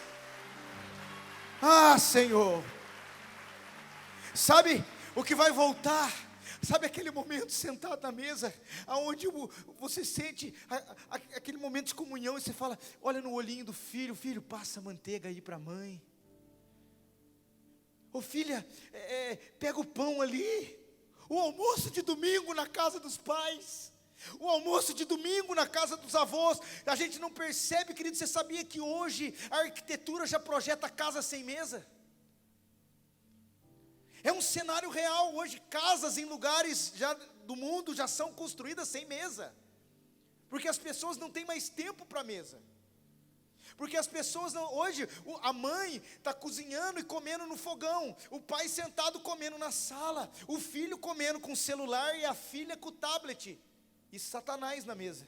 A: Ah, Senhor, sabe o que vai voltar? Sabe aquele momento sentado na mesa, aonde você sente aquele momento de comunhão, e você fala, olha no olhinho do filho, filho, passa a manteiga aí para a mãe. Ô filha, pega o pão ali. O almoço de domingo na casa dos pais, o almoço de domingo na casa dos avós. A gente não percebe, querido. Você sabia que hoje a arquitetura já projeta casa sem mesa? É um cenário real hoje. Casas em lugares do mundo já são construídas sem mesa, porque as pessoas não têm mais tempo para a mesa. Porque as pessoas não, hoje, a mãe está cozinhando e comendo no fogão, o pai sentado comendo na sala, o filho comendo com o celular e a filha com o tablet, e Satanás na mesa.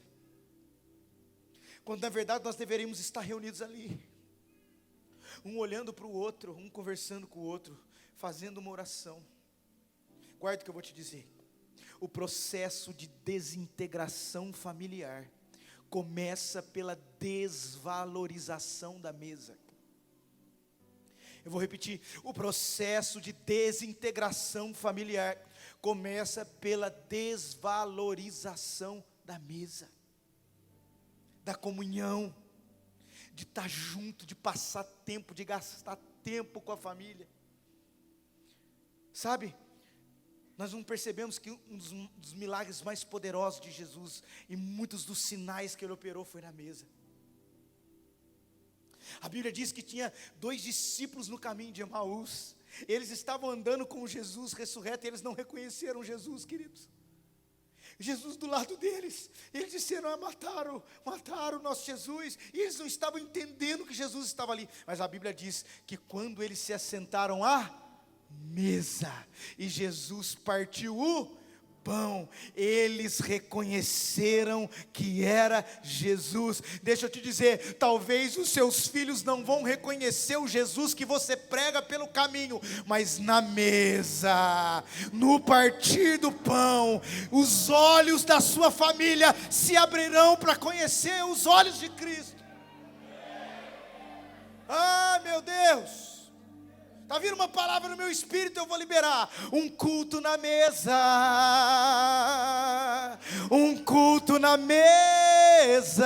A: Quando na verdade nós deveríamos estar reunidos ali, um olhando para o outro, um conversando com o outro, fazendo uma oração. Guarda o que eu vou te dizer. O processo de desintegração familiar começa pela desvalorização da mesa. Eu vou repetir, o processo de desintegração familiar começa pela desvalorização da mesa, da comunhão, de estar junto, de passar tempo, de gastar tempo com a família. Sabe, nós não percebemos que um dos milagres mais poderosos de Jesus, e muitos dos sinais que Ele operou, foi na mesa. A Bíblia diz que tinha 2 discípulos no caminho de Emaús. Eles estavam andando com Jesus ressurreto, e eles não reconheceram Jesus, queridos. Jesus do lado deles, eles disseram, mataram o nosso Jesus, e eles não estavam entendendo que Jesus estava ali. Mas a Bíblia diz que quando eles se assentaram à mesa, e Jesus partiu o pão, eles reconheceram que era Jesus. Deixa eu te dizer, talvez os seus filhos não vão reconhecer o Jesus que você prega pelo caminho, mas na mesa, no partir do pão, os olhos da sua família se abrirão para conhecer os olhos de Cristo. Ah, meu Deus! Está vindo uma palavra no meu espírito, eu vou liberar. Um culto na mesa, um culto na mesa,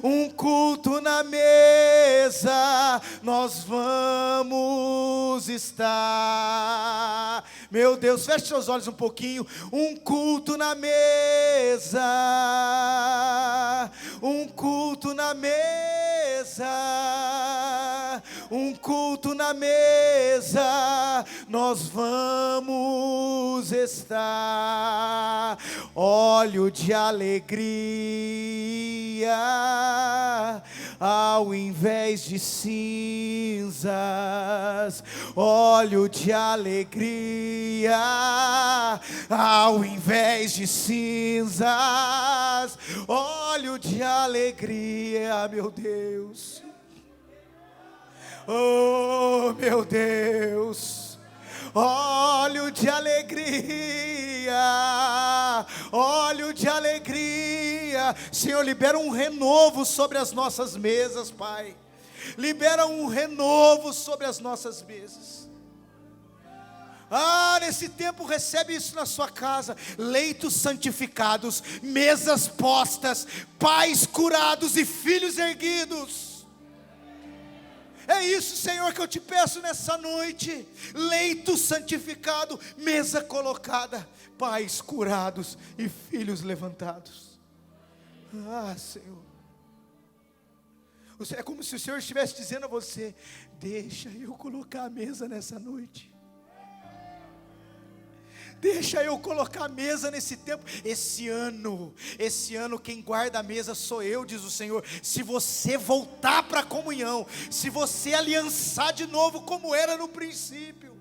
A: um culto na mesa, nós vamos estar. Meu Deus, feche seus olhos um pouquinho. Um culto na mesa, um culto na mesa, um culto na mesa, nós vamos estar. Óleo de alegria ao invés de cinzas, óleo de alegria ao invés de cinzas, óleo de alegria, meu Deus. Oh, meu Deus, óleo de alegria, óleo de alegria. Senhor, libera um renovo sobre as nossas mesas, Pai. Libera um renovo sobre as nossas mesas. Ah, nesse tempo recebe isso na sua casa. Leitos santificados, mesas postas, pais curados e filhos erguidos. É isso, Senhor, que eu te peço nessa noite. Leito santificado, mesa colocada, pais curados e filhos levantados. Ah, Senhor, é como se o Senhor estivesse dizendo a você: deixa eu colocar a mesa nessa noite. Deixa eu colocar a mesa nesse tempo. Esse ano quem guarda a mesa sou eu, diz o Senhor. Se você voltar para a comunhão, se você aliançar de novo como era no princípio,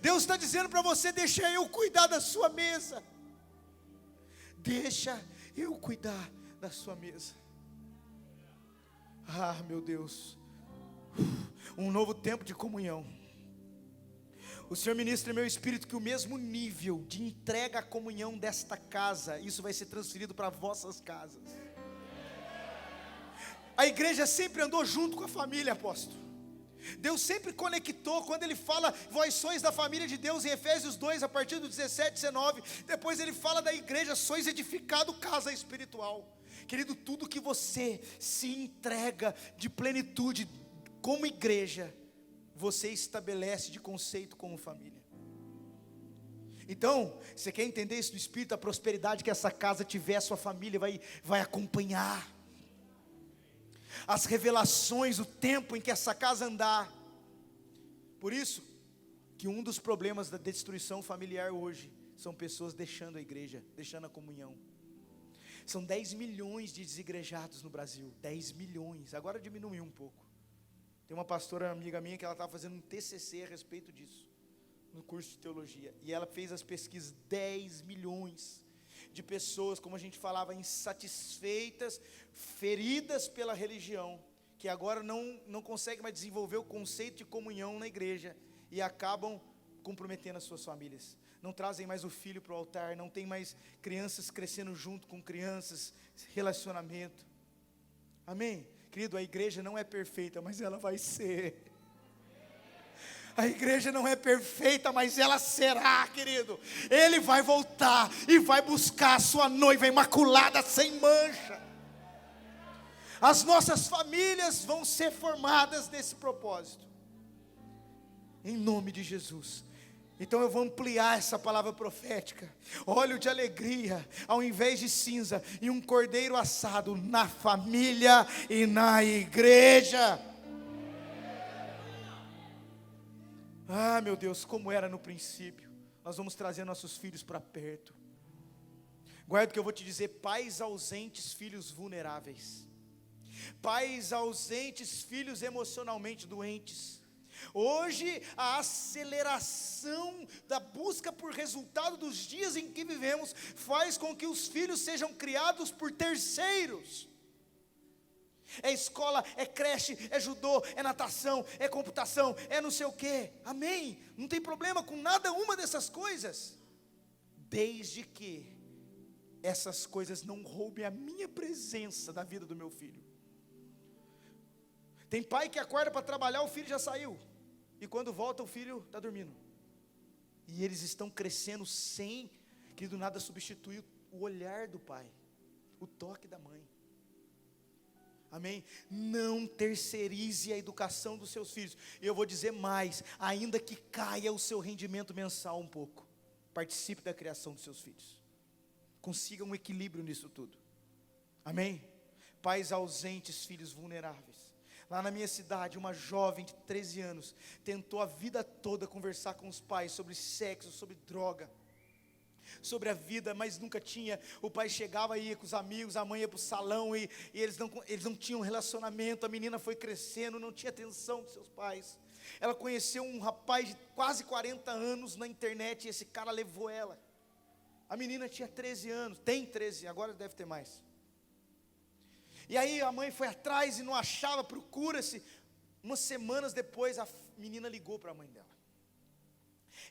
A: Deus está dizendo para você: deixa eu cuidar da sua mesa. Deixa eu cuidar da sua mesa. Ah, meu Deus, um novo tempo de comunhão, O Senhor ministra em meu espírito que o mesmo nível de entrega à comunhão desta casa, isso vai ser transferido para vossas casas. A igreja sempre andou junto com a família, apóstolo. Deus sempre conectou. Quando Ele fala, vós sois da família de Deus, em Efésios 2, a partir do 17, 19, depois Ele fala da igreja, sois edificado casa espiritual. Querido, tudo que você se entrega de plenitude como igreja, você estabelece de conceito como família. Então, você quer entender isso do Espírito? A prosperidade que essa casa tiver, a sua família vai acompanhar. As revelações, o tempo em que essa casa andar. Por isso, que um dos problemas da destruição familiar hoje, são pessoas deixando a igreja, deixando a comunhão. São 10 milhões de desigrejados no Brasil, 10 milhões, agora diminuiu um pouco. Tem uma pastora amiga minha que ela estava fazendo um TCC a respeito disso, no curso de teologia, e ela fez as pesquisas, 10 milhões de pessoas, como a gente falava, insatisfeitas, feridas pela religião, que agora não conseguem mais desenvolver o conceito de comunhão na igreja, e acabam comprometendo as suas famílias. Não trazem mais o filho para o altar, não tem mais crianças crescendo junto com crianças, relacionamento. Amém? Querido, a igreja não é perfeita, mas ela vai ser. A igreja não é perfeita, mas ela será, querido. Ele vai voltar e vai buscar a sua noiva imaculada, sem mancha. As nossas famílias vão ser formadas nesse propósito, em nome de Jesus. Então eu vou ampliar essa palavra profética. Óleo de alegria, ao invés de cinza, e um cordeiro assado na família e na igreja. Ah, meu Deus, como era no princípio. Nós vamos trazer nossos filhos para perto. Guarda o que eu vou te dizer: pais ausentes, filhos vulneráveis. Pais ausentes, filhos emocionalmente doentes. Hoje, a aceleração da busca por resultado dos dias em que vivemos faz com que os filhos sejam criados por terceiros. É escola, é creche, é judô, é natação, é computação, é não sei o quê. Amém? Não tem problema com nada uma dessas coisas, desde que essas coisas não roubem a minha presença da vida do meu filho. Tem pai que acorda para trabalhar, o filho já saiu, e quando volta o filho está dormindo. E eles estão crescendo sem que do nada substituir o olhar do pai, o toque da mãe. Amém? Não terceirize a educação dos seus filhos. E eu vou dizer mais: ainda que caia o seu rendimento mensal um pouco, participe da criação dos seus filhos. Consiga um equilíbrio nisso tudo. Amém? Pais ausentes, filhos vulneráveis. Lá na minha cidade, uma jovem de 13 anos tentou a vida toda conversar com os pais sobre sexo, sobre droga, sobre a vida, mas nunca tinha. O pai chegava e ia com os amigos, a mãe ia para o salão e eles não tinham relacionamento. A menina foi crescendo, não tinha atenção dos seus pais. Ela conheceu um rapaz de quase 40 anos na internet e esse cara levou ela. A menina tinha 13 anos, tem 13, agora deve ter mais. E aí a mãe foi atrás e não achava, procura-se. Umas semanas depois a menina ligou para a mãe dela.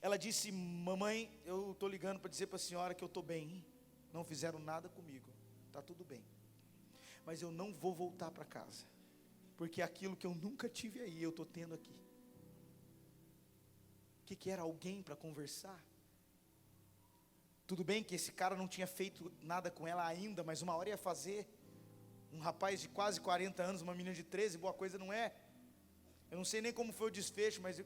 A: Ela disse: mamãe, eu estou ligando para dizer para a senhora que eu estou bem. Não fizeram nada comigo, está tudo bem. Mas eu não vou voltar para casa, porque aquilo que eu nunca tive aí, eu estou tendo aqui. O que era? Alguém para conversar? Tudo bem que esse cara não tinha feito nada com ela ainda, mas uma hora ia fazer. Um rapaz de quase 40 anos, uma menina de 13, boa coisa não é. Eu não sei nem como foi o desfecho, mas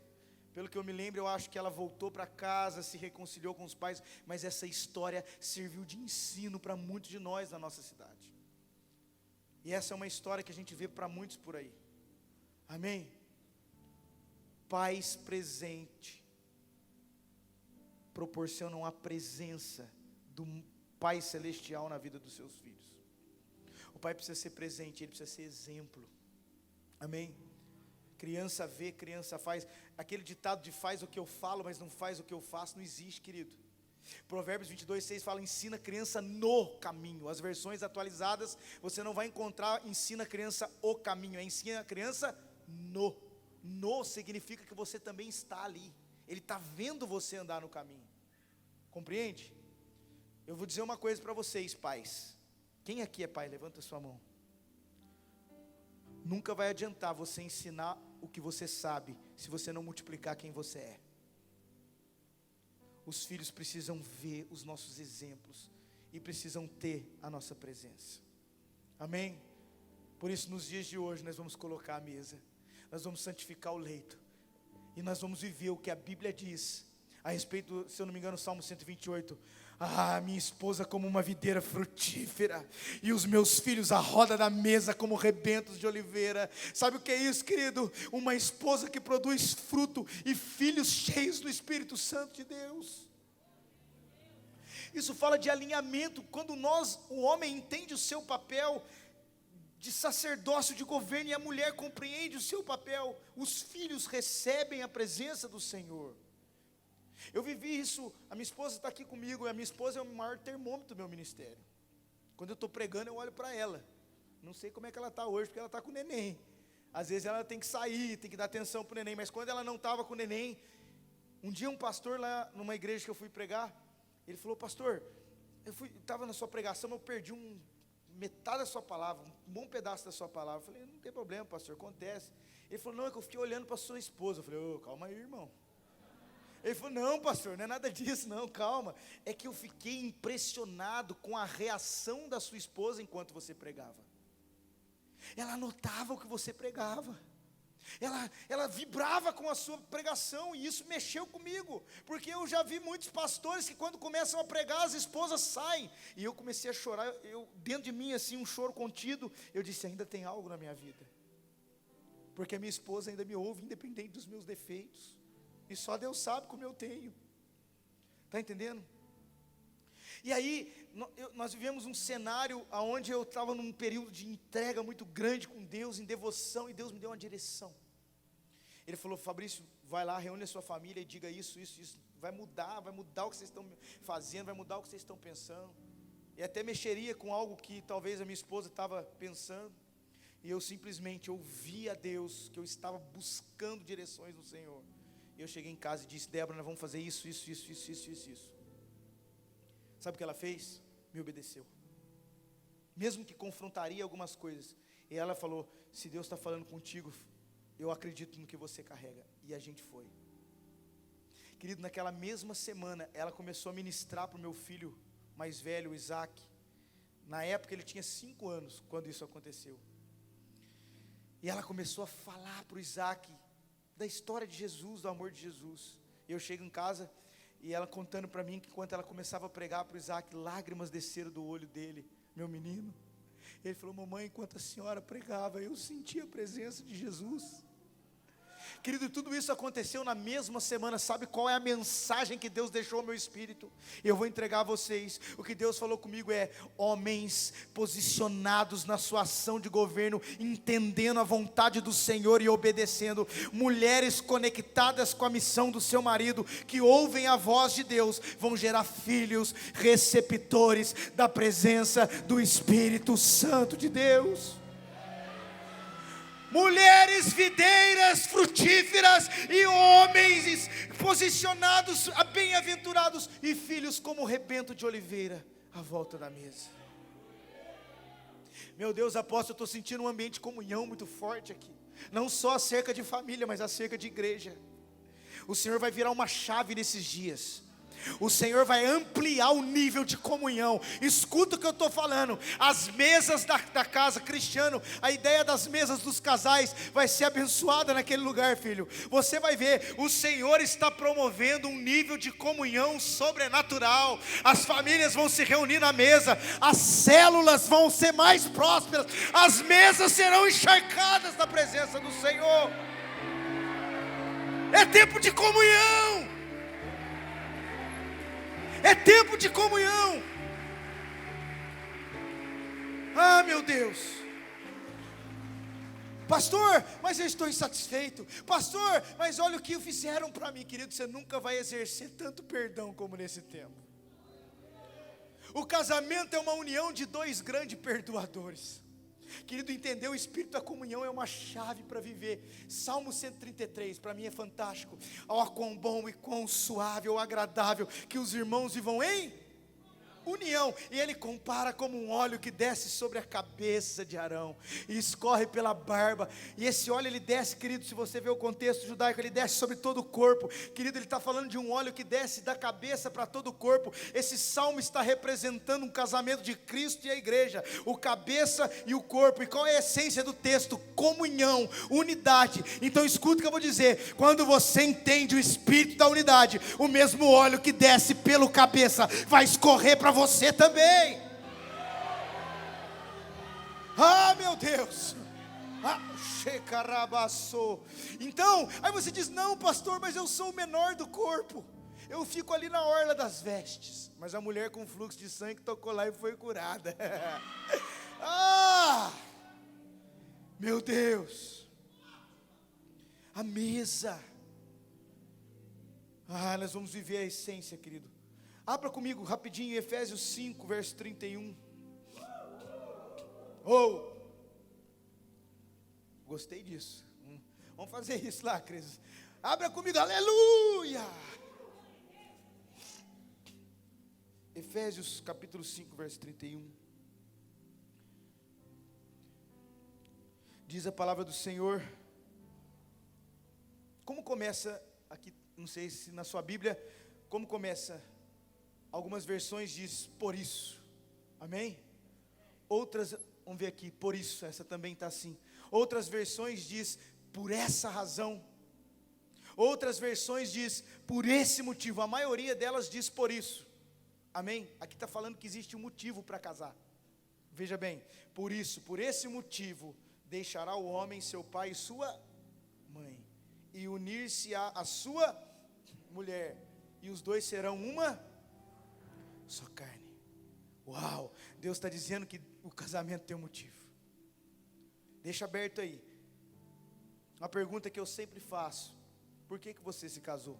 A: pelo que eu me lembro, eu acho que ela voltou para casa, se reconciliou com os pais, mas essa história serviu de ensino para muitos de nós na nossa cidade. E essa é uma história que a gente vê para muitos por aí. Amém? Pais presentes proporcionam a presença do Pai Celestial na vida dos seus filhos. O pai precisa ser presente, ele precisa ser exemplo. Amém? Criança vê, criança faz. Aquele ditado de faz o que eu falo, mas não faz o que eu faço, não existe, querido. Provérbios 22:6 fala: ensina a criança no caminho. As versões atualizadas, você não vai encontrar ensina a criança o caminho, é ensina a criança no. No significa que você também está ali. Ele está vendo você andar no caminho. Compreende? Eu vou dizer uma coisa para vocês, pais. Quem aqui é pai? Levanta a sua mão. Nunca vai adiantar você ensinar o que você sabe, se você não multiplicar quem você é. Os filhos precisam ver os nossos exemplos, e precisam ter a nossa presença. Amém? Por isso, nos dias de hoje, nós vamos colocar a mesa, nós vamos santificar o leito, e nós vamos viver o que a Bíblia diz, a respeito, se eu não me engano, Salmo 128, minha esposa como uma videira frutífera, e os meus filhos à roda da mesa como rebentos de oliveira. Sabe o que é isso, querido? Uma esposa que produz fruto, e filhos cheios do Espírito Santo de Deus. Isso fala de alinhamento, quando o homem entende o seu papel de sacerdócio, de governo, e a mulher compreende o seu papel, os filhos recebem a presença do Senhor. Eu vivi isso, a minha esposa está aqui comigo, e a minha esposa é o maior termômetro do meu ministério. Quando eu estou pregando, eu olho para ela, não sei como é que ela está hoje, porque ela está com o neném. Às vezes ela tem que sair, tem que dar atenção para o neném, mas quando ela não estava com o neném, um dia um pastor lá numa igreja que eu fui pregar, ele falou: pastor, estava na sua pregação, eu perdi metade da sua palavra, um bom pedaço da sua palavra. Eu falei: não tem problema, pastor, acontece. Ele falou: não, é que eu fiquei olhando para a sua esposa. Eu falei: calma aí, irmão. Ele falou: não, pastor, não é nada disso, não, calma. É que eu fiquei impressionado com a reação da sua esposa enquanto você pregava. Ela notava o que você pregava. Ela vibrava com a sua pregação, e isso mexeu comigo, porque eu já vi muitos pastores que quando começam a pregar, as esposas saem, e eu comecei a chorar, dentro de mim assim, um choro contido. Eu disse: ainda tem algo na minha vida, porque a minha esposa ainda me ouve, independente dos meus defeitos, e só Deus sabe como eu tenho. Está entendendo? E aí, nós vivemos um cenário onde eu estava num período de entrega muito grande com Deus, em devoção, e Deus me deu uma direção. Ele falou: Fabrício, vai lá, reúne a sua família e diga isso, vai mudar o que vocês estão fazendo, vai mudar o que vocês estão pensando. E até mexeria com algo que talvez a minha esposa estava pensando, e eu simplesmente ouvi a Deus, que eu estava buscando direções do Senhor. E eu cheguei em casa e disse: Débora, nós vamos fazer isso. Sabe o que ela fez? Me obedeceu, mesmo que confrontaria algumas coisas. E ela falou: se Deus está falando contigo, eu acredito no que você carrega. E a gente foi. Querido, naquela mesma semana, ela começou a ministrar para o meu filho mais velho, o Isaac. Na época ele tinha 5 anos, quando isso aconteceu. E ela começou a falar para o Isaac da história de Jesus, do amor de Jesus. E eu chego em casa, e ela contando para mim que enquanto ela começava a pregar para o Isaac, lágrimas desceram do olho dele, meu menino. Ele falou: mamãe, enquanto a senhora pregava, eu sentia a presença de Jesus. Querido, tudo isso aconteceu na mesma semana. Sabe qual é a mensagem que Deus deixou ao meu espírito? Eu vou entregar a vocês. O que Deus falou comigo é: homens posicionados na sua ação de governo, entendendo a vontade do Senhor e obedecendo. Mulheres conectadas com a missão do seu marido, que ouvem a voz de Deus, vão gerar filhos receptores da presença do Espírito Santo de Deus. Mulheres videiras frutíferas e homens posicionados, bem-aventurados, e filhos como rebento de oliveira à volta da mesa. Meu Deus, apóstolo, eu estou sentindo um ambiente de comunhão muito forte aqui, não só acerca de família, mas acerca de igreja. O Senhor vai virar uma chave nesses dias. O Senhor vai ampliar o nível de comunhão. Escuta o que eu estou falando. As mesas da casa, Cristiano, a ideia das mesas dos casais vai ser abençoada naquele lugar, filho. Você vai ver, o Senhor está promovendo um nível de comunhão sobrenatural. As famílias vão se reunir na mesa, as células vão ser mais prósperas, as mesas serão encharcadas da presença do Senhor. É tempo de comunhão. É tempo de comunhão. Ah, meu Deus. Pastor, mas eu estou insatisfeito. Pastor, mas olha o que fizeram para mim. Querido, você nunca vai exercer tanto perdão como nesse tempo. O casamento é uma união de 2 grandes perdoadores. Querido, entender o espírito da comunhão é uma chave para viver. Salmo 133, para mim é fantástico. Ó, quão bom e quão suave ou agradável que os irmãos vivam em união, e ele compara como um óleo que desce sobre a cabeça de Arão e escorre pela barba, e esse óleo ele desce, querido, se você vê o contexto judaico, ele desce sobre todo o corpo, querido, ele está falando de um óleo que desce da cabeça para todo o corpo. Esse salmo está representando um casamento de Cristo e a igreja, o cabeça e o corpo. E qual é a essência do texto? Comunhão, unidade. Então escuta o que eu vou dizer: quando você entende o espírito da unidade, o mesmo óleo que desce pelo cabeça vai escorrer para você também. Ah, meu Deus. Então, aí você diz: não, pastor, mas eu sou o menor do corpo, eu fico ali na orla das vestes. Mas a mulher com fluxo de sangue tocou lá e foi curada. Ah, meu Deus. A mesa. Nós vamos viver a essência, querido. Abra comigo rapidinho Efésios 5, verso 31. Gostei disso. Vamos fazer isso lá, Cris. Abra comigo, aleluia. Efésios capítulo 5, verso 31. Diz a palavra do Senhor. Como começa aqui, não sei se na sua Bíblia, como começa? Algumas versões diz por isso, amém? Outras, vamos ver aqui, por isso, essa também está assim. Outras versões diz por essa razão. Outras versões diz por esse motivo. A maioria delas diz por isso, amém? Aqui está falando que existe um motivo para casar. Veja bem, por isso, por esse motivo, deixará o homem seu pai e sua mãe, e unir-se a sua mulher, e os dois serão uma só carne. Uau, Deus está dizendo que o casamento tem um motivo. Deixa aberto aí. Uma pergunta que eu sempre faço: por que você se casou?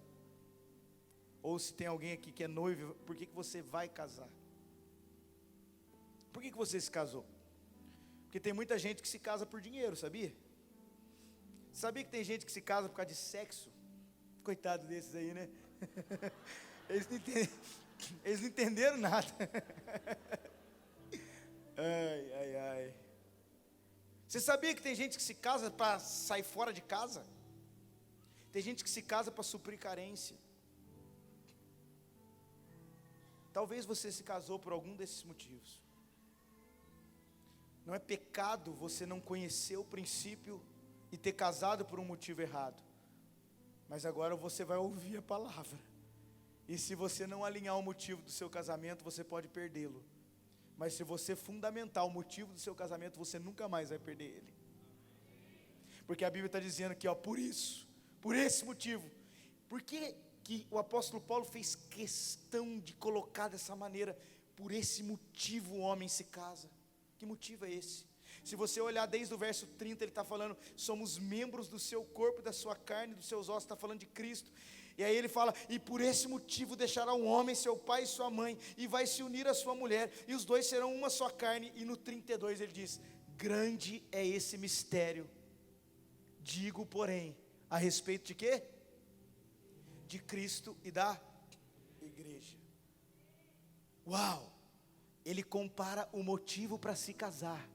A: Ou se tem alguém aqui que é noivo, por que você vai casar? Por que você se casou? Porque tem muita gente que se casa por dinheiro, sabia? Sabia que tem gente que se casa por causa de sexo? Coitado desses aí, né? Eles não entenderam nada. Ai. Você sabia que tem gente que se casa para sair fora de casa? Tem gente que se casa para suprir carência. Talvez você se casou por algum desses motivos. Não é pecado você não conhecer o princípio e ter casado por um motivo errado. Mas agora você vai ouvir a palavra. E se você não alinhar o motivo do seu casamento, você pode perdê-lo. Mas se você fundamentar o motivo do seu casamento, você nunca mais vai perder ele. Porque a Bíblia está dizendo aqui, por isso, por esse motivo. Por que o apóstolo Paulo fez questão de colocar dessa maneira? Por esse motivo o homem se casa. Que motivo é esse? Se você olhar desde o verso 30, ele está falando: somos membros do seu corpo, da sua carne, dos seus ossos. Está falando de Cristo. E aí ele fala: e por esse motivo deixará um homem seu pai e sua mãe, e vai se unir à sua mulher, e os dois serão uma só carne. E no 32 ele diz: grande é esse mistério. Digo, porém, a respeito de quê? De Cristo e da igreja. Uau! Ele compara o motivo para se casar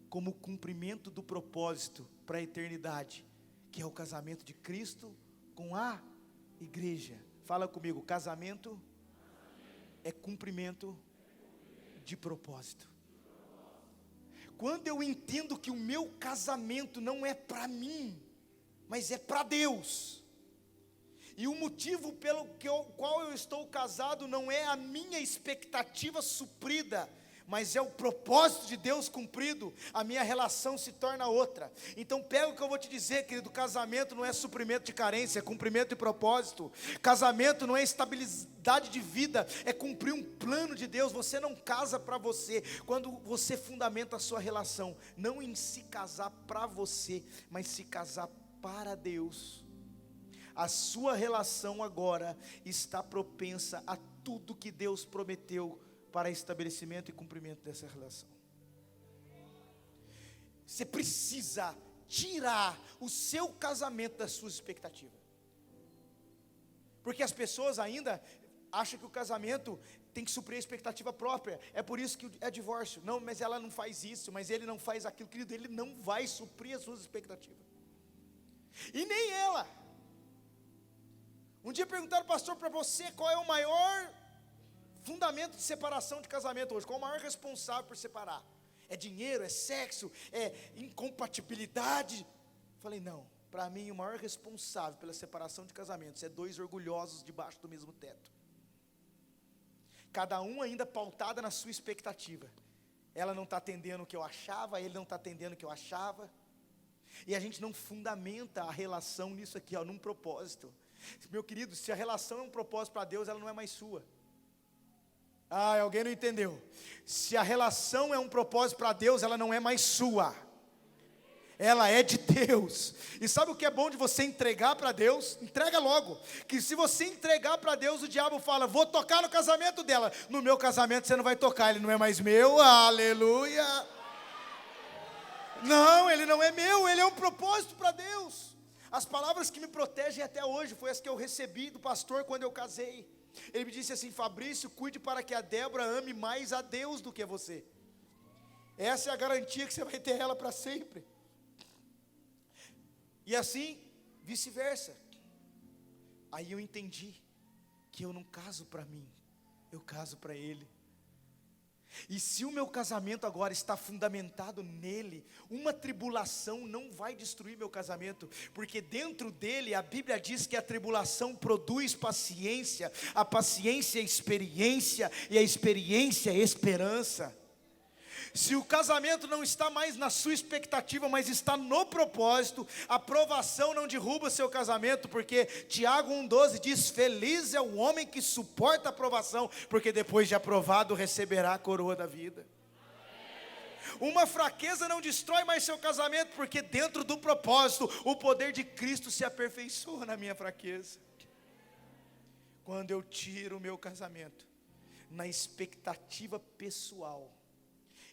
A: como o cumprimento do propósito para a eternidade, que é o casamento de Cristo com a igreja. Fala comigo: casamento é cumprimento de propósito. Quando eu entendo que o meu casamento não é para mim, mas é para Deus, e o motivo pelo qual eu estou casado não é a minha expectativa suprida, mas é o propósito de Deus cumprido, a minha relação se torna outra. Então pega o que eu vou te dizer, querido: casamento não é suprimento de carência, é cumprimento de propósito. Casamento não é estabilidade de vida, é cumprir um plano de Deus. Você não casa para você, quando você fundamenta a sua relação, não em se casar para você, mas se casar para Deus. A sua relação agora está propensa a tudo que Deus prometeu para estabelecimento e cumprimento dessa relação. Você precisa tirar o seu casamento da sua expectativa. Porque as pessoas ainda acham que o casamento tem que suprir a expectativa própria. É por isso que é divórcio. Não, mas ela não faz isso, mas ele não faz aquilo. Querido, ele não vai suprir as suas expectativas. E nem ela. Um dia perguntaram, pastor, para você, qual é o maior fundamento de separação de casamento hoje? Qual é o maior responsável por separar? É dinheiro, é sexo, é incompatibilidade? Falei, não, para mim o maior responsável pela separação de casamentos é dois orgulhosos debaixo do mesmo teto. Cada um ainda pautada na sua expectativa. Ela não está atendendo o que eu achava, ele não está atendendo o que eu achava. E a gente não fundamenta a relação nisso aqui, num propósito. Meu querido, se a relação é um propósito para Deus, ela não é mais sua. Alguém não entendeu. Se a relação é um propósito para Deus, ela não é mais sua. Ela é de Deus. E sabe o que é bom de você entregar para Deus? Entrega logo. Que se você entregar para Deus, o diabo fala, vou tocar no casamento dela. No meu casamento você não vai tocar, ele não é mais meu. Aleluia. Não, ele não é meu, ele é um propósito para Deus. As palavras que me protegem até hoje foi as que eu recebi do pastor quando eu casei. Ele me disse assim, Fabrício, cuide para que a Débora ame mais a Deus do que você. Essa é a garantia que você vai ter ela para sempre. E assim, vice-versa. Aí eu entendi que eu não caso para mim, eu caso para ele. E se o meu casamento agora está fundamentado nele, uma tribulação não vai destruir meu casamento, porque dentro dele a Bíblia diz que a tribulação produz paciência, a paciência é experiência, e a experiência é esperança. Se o casamento não está mais na sua expectativa, mas está no propósito, a provação não derruba seu casamento, porque Tiago 1,12 diz, feliz é o homem que suporta a provação, porque depois de aprovado receberá a coroa da vida. Uma fraqueza não destrói mais seu casamento, porque dentro do propósito, o poder de Cristo se aperfeiçoa na minha fraqueza. Quando eu tiro o meu casamento na expectativa pessoal,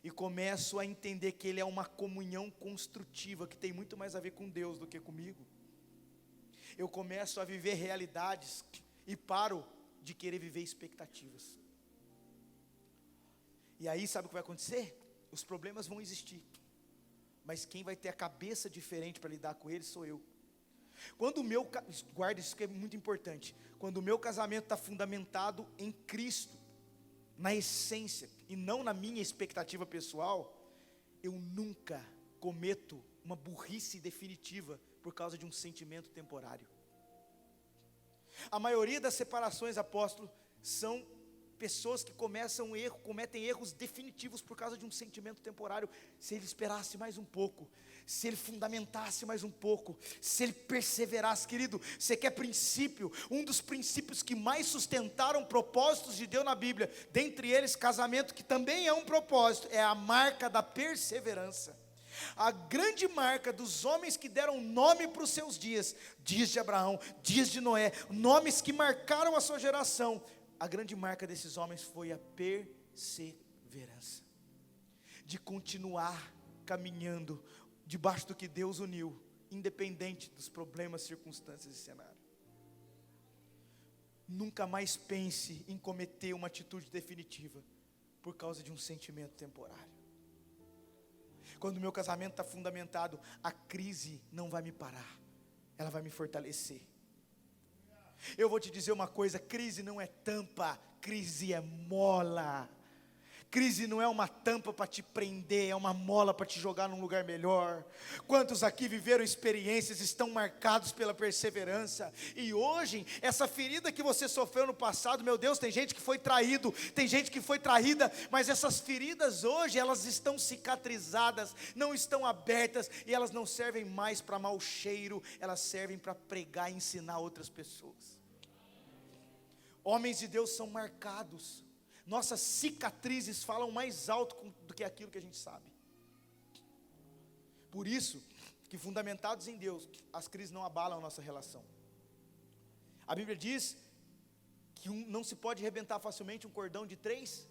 A: e começo a entender que ele é uma comunhão construtiva, que tem muito mais a ver com Deus do que comigo, eu começo a viver realidades, e paro de querer viver expectativas. E aí sabe o que vai acontecer? Os problemas vão existir, mas quem vai ter a cabeça diferente para lidar com eles sou eu. Quando o meu, guarda isso que é muito importante, quando o meu casamento está fundamentado em Cristo, na essência, e não na minha expectativa pessoal, eu nunca cometo uma burrice definitiva por causa de um sentimento temporário. A maioria das separações, apóstolo, são pessoas que cometem erros definitivos por causa de um sentimento temporário. Se ele esperasse mais um pouco, se ele fundamentasse mais um pouco, se ele perseverasse, querido, você quer princípio? Um dos princípios que mais sustentaram propósitos de Deus na Bíblia, dentre eles casamento, que também é um propósito, é a marca da perseverança. A grande marca dos homens que deram nome para os seus dias, dias de Abraão, dias de Noé, nomes que marcaram a sua geração, a grande marca desses homens foi a perseverança, de continuar caminhando debaixo do que Deus uniu, independente dos problemas, circunstâncias e cenário. Nunca mais pense em cometer uma atitude definitiva por causa de um sentimento temporário. Quando o meu casamento está fundamentado, a crise não vai me parar, ela vai me fortalecer. Eu vou te dizer uma coisa, crise não é tampa, crise é mola. Crise não é uma tampa para te prender, é uma mola para te jogar num lugar melhor. Quantos aqui viveram experiências, estão marcados pela perseverança, e hoje, essa ferida que você sofreu no passado, meu Deus, tem gente que foi traído, tem gente que foi traída, mas essas feridas hoje, elas estão cicatrizadas, não estão abertas, e elas não servem mais para mau cheiro, elas servem para pregar e ensinar outras pessoas. Homens de Deus são marcados, nossas cicatrizes falam mais alto do que aquilo que a gente sabe. Por isso, que fundamentados em Deus, as crises não abalam a nossa relação. A Bíblia diz que não se pode arrebentar facilmente um cordão de 3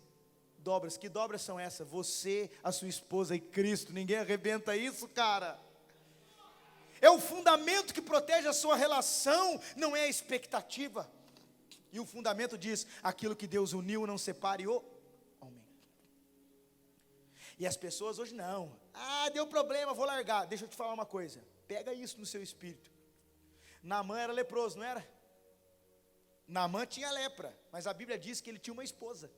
A: dobras. Que dobras são essas? Você, a sua esposa e Cristo. Ninguém arrebenta isso, cara. É o fundamento que protege a sua relação, não é a expectativa. E o fundamento diz: aquilo que Deus uniu, não separe o homem. E as pessoas hoje não. Deu problema, vou largar. Deixa eu te falar uma coisa. Pega isso no seu espírito. Naamã era leproso, não era? Naamã tinha lepra, mas a Bíblia diz que ele tinha uma esposa.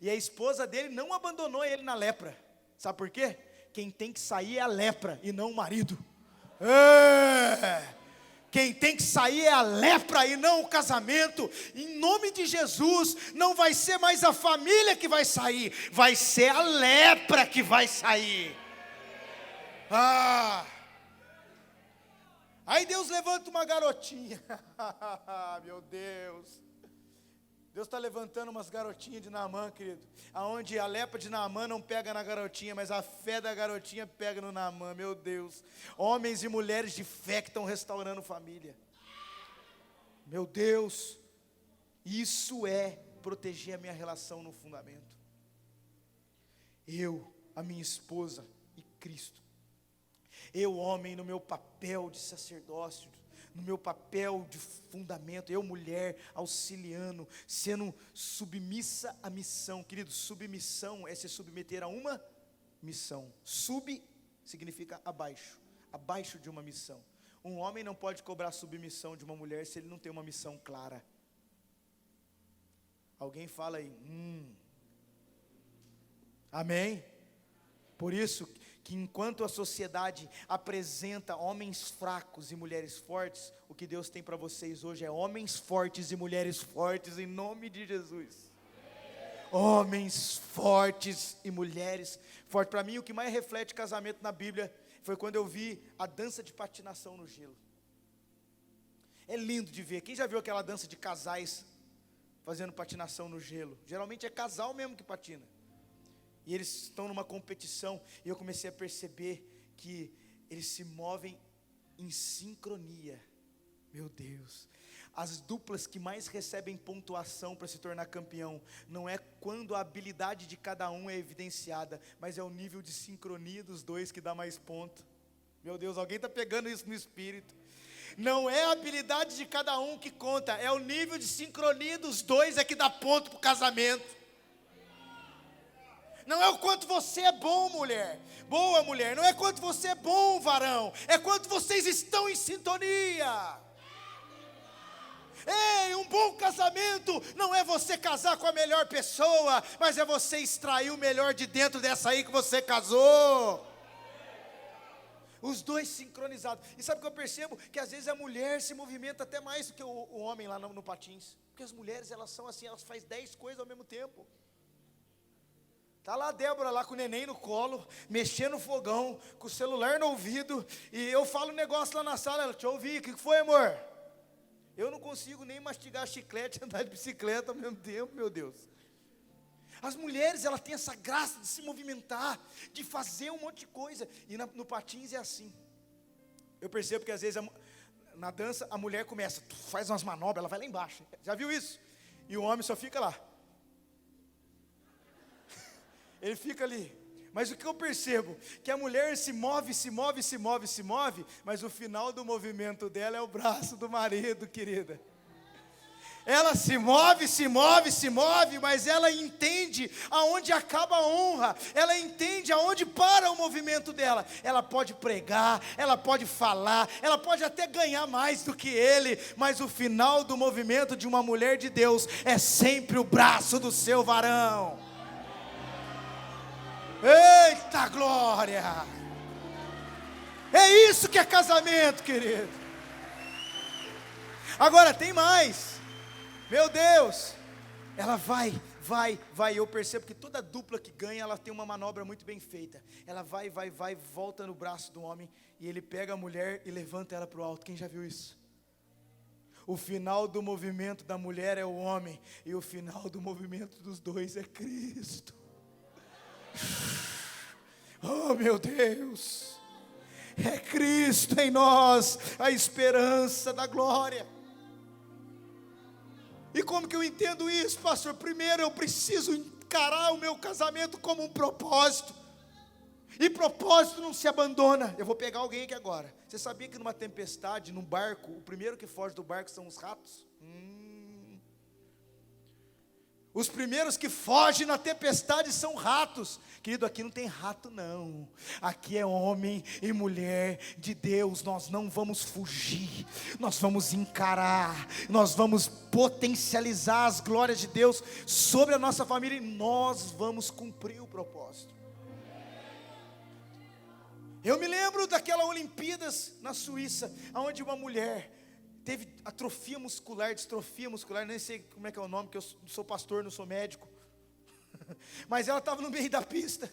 A: E a esposa dele não abandonou ele na lepra. Sabe por quê? Quem tem que sair é a lepra e não o marido. Quem tem que sair é a lepra e não o casamento. Em nome de Jesus, não vai ser mais a família que vai sair, vai ser a lepra que vai sair. Aí Deus levanta uma garotinha. Meu Deus. Deus está levantando umas garotinhas de Naamã, querido. Aonde a lepra de Naamã não pega na garotinha, mas a fé da garotinha pega no Naamã, meu Deus. Homens e mulheres de fé que estão restaurando família. Meu Deus. Isso é proteger a minha relação no fundamento. Eu, a minha esposa e Cristo. Eu, homem, no meu papel de sacerdócio, no meu papel de fundamento, eu, mulher, auxiliando, sendo submissa à missão. Querido, submissão é se submeter a uma missão. Sub significa abaixo, abaixo de uma missão. Um homem não pode cobrar submissão de uma mulher se ele não tem uma missão clara. Alguém fala aí, amém? Por isso que enquanto a sociedade apresenta homens fracos e mulheres fortes, o que Deus tem para vocês hoje é homens fortes e mulheres fortes, em nome de Jesus. Homens fortes e mulheres fortes. Para mim, o que mais reflete casamento na Bíblia foi quando eu vi a dança de patinação no gelo. É lindo de ver. Quem já viu aquela dança de casais fazendo patinação no gelo? Geralmente é casal mesmo que patina. E eles estão numa competição, e eu comecei a perceber que eles se movem em sincronia. Meu Deus, as duplas que mais recebem pontuação para se tornar campeão, não é quando a habilidade de cada um é evidenciada, mas é o nível de sincronia dos dois que dá mais ponto. Meu Deus, alguém está pegando isso no espírito. Não é a habilidade de cada um que conta, é o nível de sincronia dos dois é que dá ponto para o casamento. Não é o quanto você é bom, mulher, boa mulher, não é quanto você é bom, varão, é quanto vocês estão em sintonia. Ei, um bom casamento não é você casar com a melhor pessoa, mas é você extrair o melhor de dentro dessa aí que você casou. Os dois sincronizados. E sabe o que eu percebo? Que às vezes a mulher se movimenta até mais do que o homem lá no patins. Porque as mulheres, elas são assim, elas fazem 10 coisas ao mesmo tempo. Está lá a Débora lá com o neném no colo, mexendo no fogão, com o celular no ouvido, e eu falo um negócio lá na sala, ela, te ouvi, o que foi, amor? Eu não consigo nem mastigar chiclete e andar de bicicleta ao mesmo tempo, meu Deus. As mulheres, elas têm essa graça de se movimentar, de fazer um monte de coisa, e no patins é assim. Eu percebo que às vezes, na dança, a mulher começa, faz umas manobras, ela vai lá embaixo, já viu isso? E o homem só fica lá. Ele fica ali, mas o que eu percebo? Que a mulher se move, mas o final do movimento dela é o braço do marido, querida. Ela se move, mas ela entende aonde acaba a honra, ela entende aonde para o movimento dela. Ela pode pregar, ela pode falar, ela pode até ganhar mais do que ele, mas o final do movimento de uma mulher de Deus é sempre o braço do seu varão. Eita glória! É isso que é casamento, querido. Agora tem mais. Meu Deus, ela vai. Eu percebo que toda dupla que ganha, ela tem uma manobra muito bem feita. Ela vai, volta no braço do homem, e ele pega a mulher e levanta ela para o alto. Quem já viu isso? O final do movimento da mulher é o homem, e o final do movimento dos dois é Cristo. Oh meu Deus, é Cristo em nós, a esperança da glória. E como que eu entendo isso, pastor? Primeiro eu preciso encarar o meu casamento como um propósito. E propósito não se abandona. Eu vou pegar alguém aqui agora. Você sabia que numa tempestade, num barco, o primeiro que foge do barco são os ratos? Os primeiros que fogem na tempestade são ratos. Querido, aqui não tem rato não. Aqui é homem e mulher de Deus. Nós não vamos fugir. Nós vamos encarar. Nós vamos potencializar as glórias de Deus sobre a nossa família. E nós vamos cumprir o propósito. Eu me lembro daquela Olimpíadas na Suíça, onde uma mulher teve atrofia muscular, distrofia muscular, nem sei como é que é o nome, porque eu sou pastor, não sou médico. Mas ela estava no meio da pista,